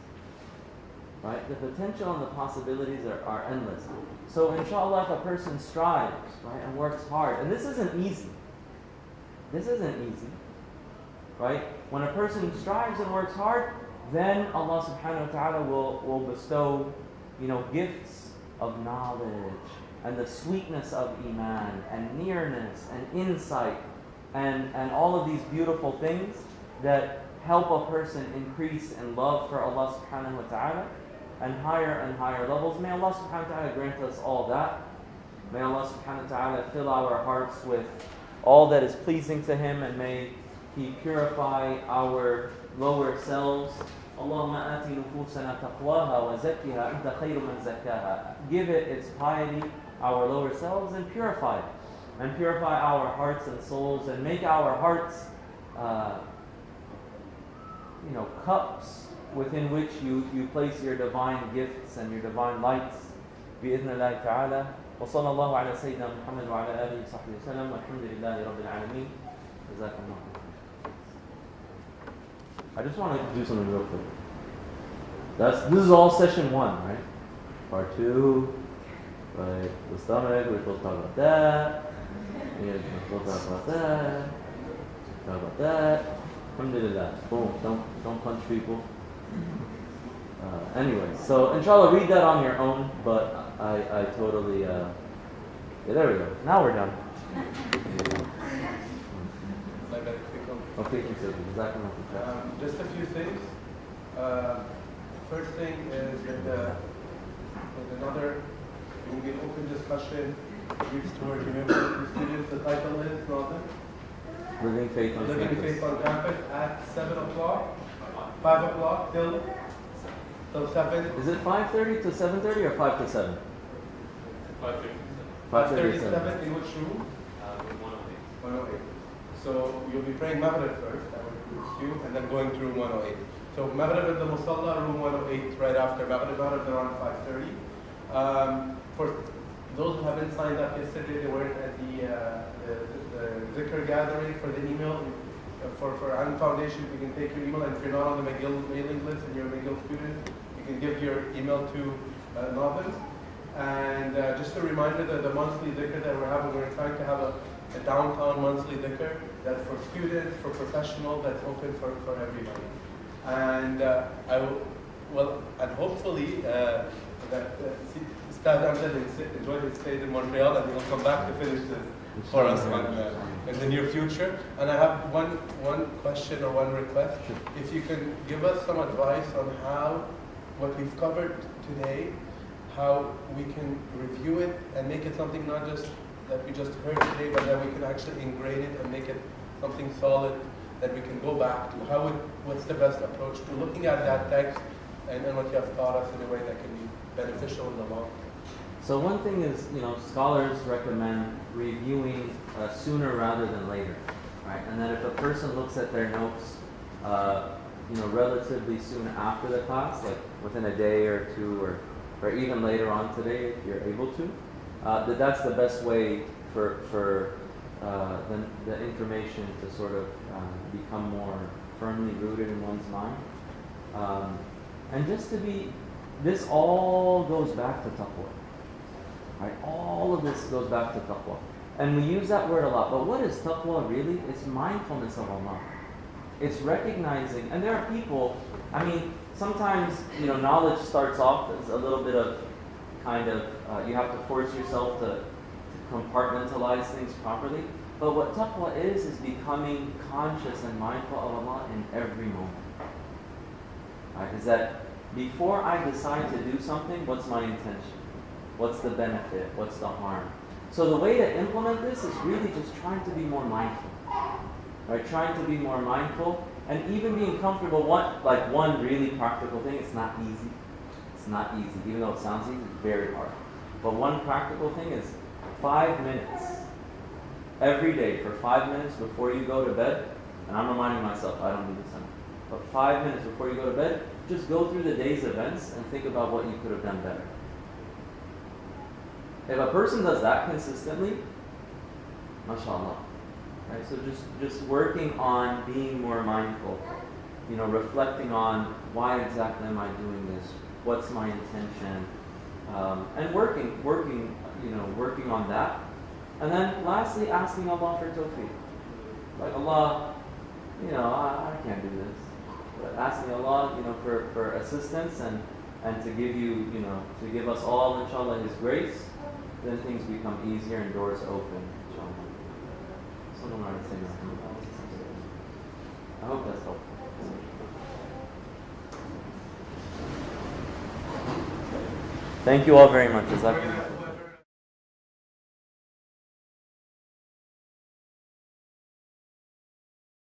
Right? The potential and the possibilities are endless. So inshallah, if a person strives, right, and works hard, and this isn't easy. This isn't easy. Right? When a person strives and works hard, then Allah subhanahu wa ta'ala will bestow, gifts of knowledge and the sweetness of iman and nearness and insight and all of these beautiful things that help a person increase in love for Allah subhanahu wa ta'ala and higher levels. May Allah subhanahu wa ta'ala grant us all that. May Allah subhanahu wa ta'ala fill our hearts with all that is pleasing to Him, and may He purify our lower selves. Allahumma ati nufusana taqwaha wa zakkiha anta khayru man zakkaha. Give it its piety, our lower selves, and purify it. And purify our hearts and souls, and make our hearts, cups within which you place your divine gifts and your divine lights. Bi-idhnillahi ta'ala. Wa sallallahu ala sayyidina Muhammad wa ala alihi wa sahbihi wa sallam. Walhamdulillahi rabbil alameen. Jazakumullah. I just want to do something real quick. This is all session 1, right? Part 2, right? The stomach, we're supposed to talk about that. We're supposed to talk about that. Talk about that. Alhamdulillah. Boom. Don't punch people. Anyway, so inshallah, read that on your own. But I totally. Yeah, there we go. Now we're done. Like a quick Okay, just a few things. First thing is with another, it will be an open discussion geared towards university students. The title is Northern Living Faith on Living Campus. Faith on Campus at 7 o'clock, 5 o'clock till 7. Is it 5:30 to 7:30 or 5 to 7? 5:30. 5:30 to 7. 37 in which room? 108. 108. So you'll be praying Maghrib first, I would assume, and then going through 108. So Maghrib in the Musalla, room 108, right after Maghrib around 5:30. For those who haven't signed up yesterday, they weren't at the Zikr gathering for the email. For Ann Foundation, you can take your email, and if you're not on the McGill mailing list and you're a McGill student, you can give your email to Novins. And just a reminder that the monthly dhikr that we're having, we're trying to have a downtown monthly dhikr that's for students, for professionals, that's open for everybody. And and hopefully that Sidi Amjad enjoyed his stay in Montreal, and he'll come back to finish this for us in the near future. And I have one question or one request. If you can give us some advice on how what we've covered today, how we can review it and make it something not just that we just heard today, but that we can actually ingrain it and make it something solid that we can go back to. What's the best approach to looking at that text and what you have taught us in a way that can be beneficial in the long term? So one thing is, scholars recommend reviewing sooner rather than later, right? And then if a person looks at their notes, relatively soon after the class, like within a day or two, or even later on today, if you're able to, that's the best way for the information to sort of become more firmly rooted in one's mind. And just to be, this all goes back to taqwa. Right? All of this goes back to taqwa. And we use that word a lot, but what is taqwa really? It's mindfulness of Allah. It's recognizing, and there are people, sometimes, knowledge starts off as a little bit of you have to force yourself to compartmentalize things properly. But what taqwa is becoming conscious and mindful of Allah in every moment. Right? Is that before I decide to do something, what's my intention? What's the benefit? What's the harm? So the way to implement this is really just trying to be more mindful. Right? Trying to be more mindful and even being comfortable. One really practical thing, it's not easy. It's not easy. Even though it sounds easy, it's very hard. But one practical thing is 5 minutes every day for 5 minutes before you go to bed. And I'm reminding myself, I don't do this anymore. But 5 minutes before you go to bed, just go through the day's events and think about what you could have done better. If a person does that consistently, mashallah. Right? So just working on being more mindful, reflecting on why exactly am I doing this? What's my intention? And working on that. And then lastly, asking Allah for tawfiq. Like, Allah, I can't do this. But asking Allah, for assistance and to give you, to give us all, inshallah, His grace, then things become easier and doors open, inshallah. Someone already said something about this. I hope that's helpful. Thank you all very much.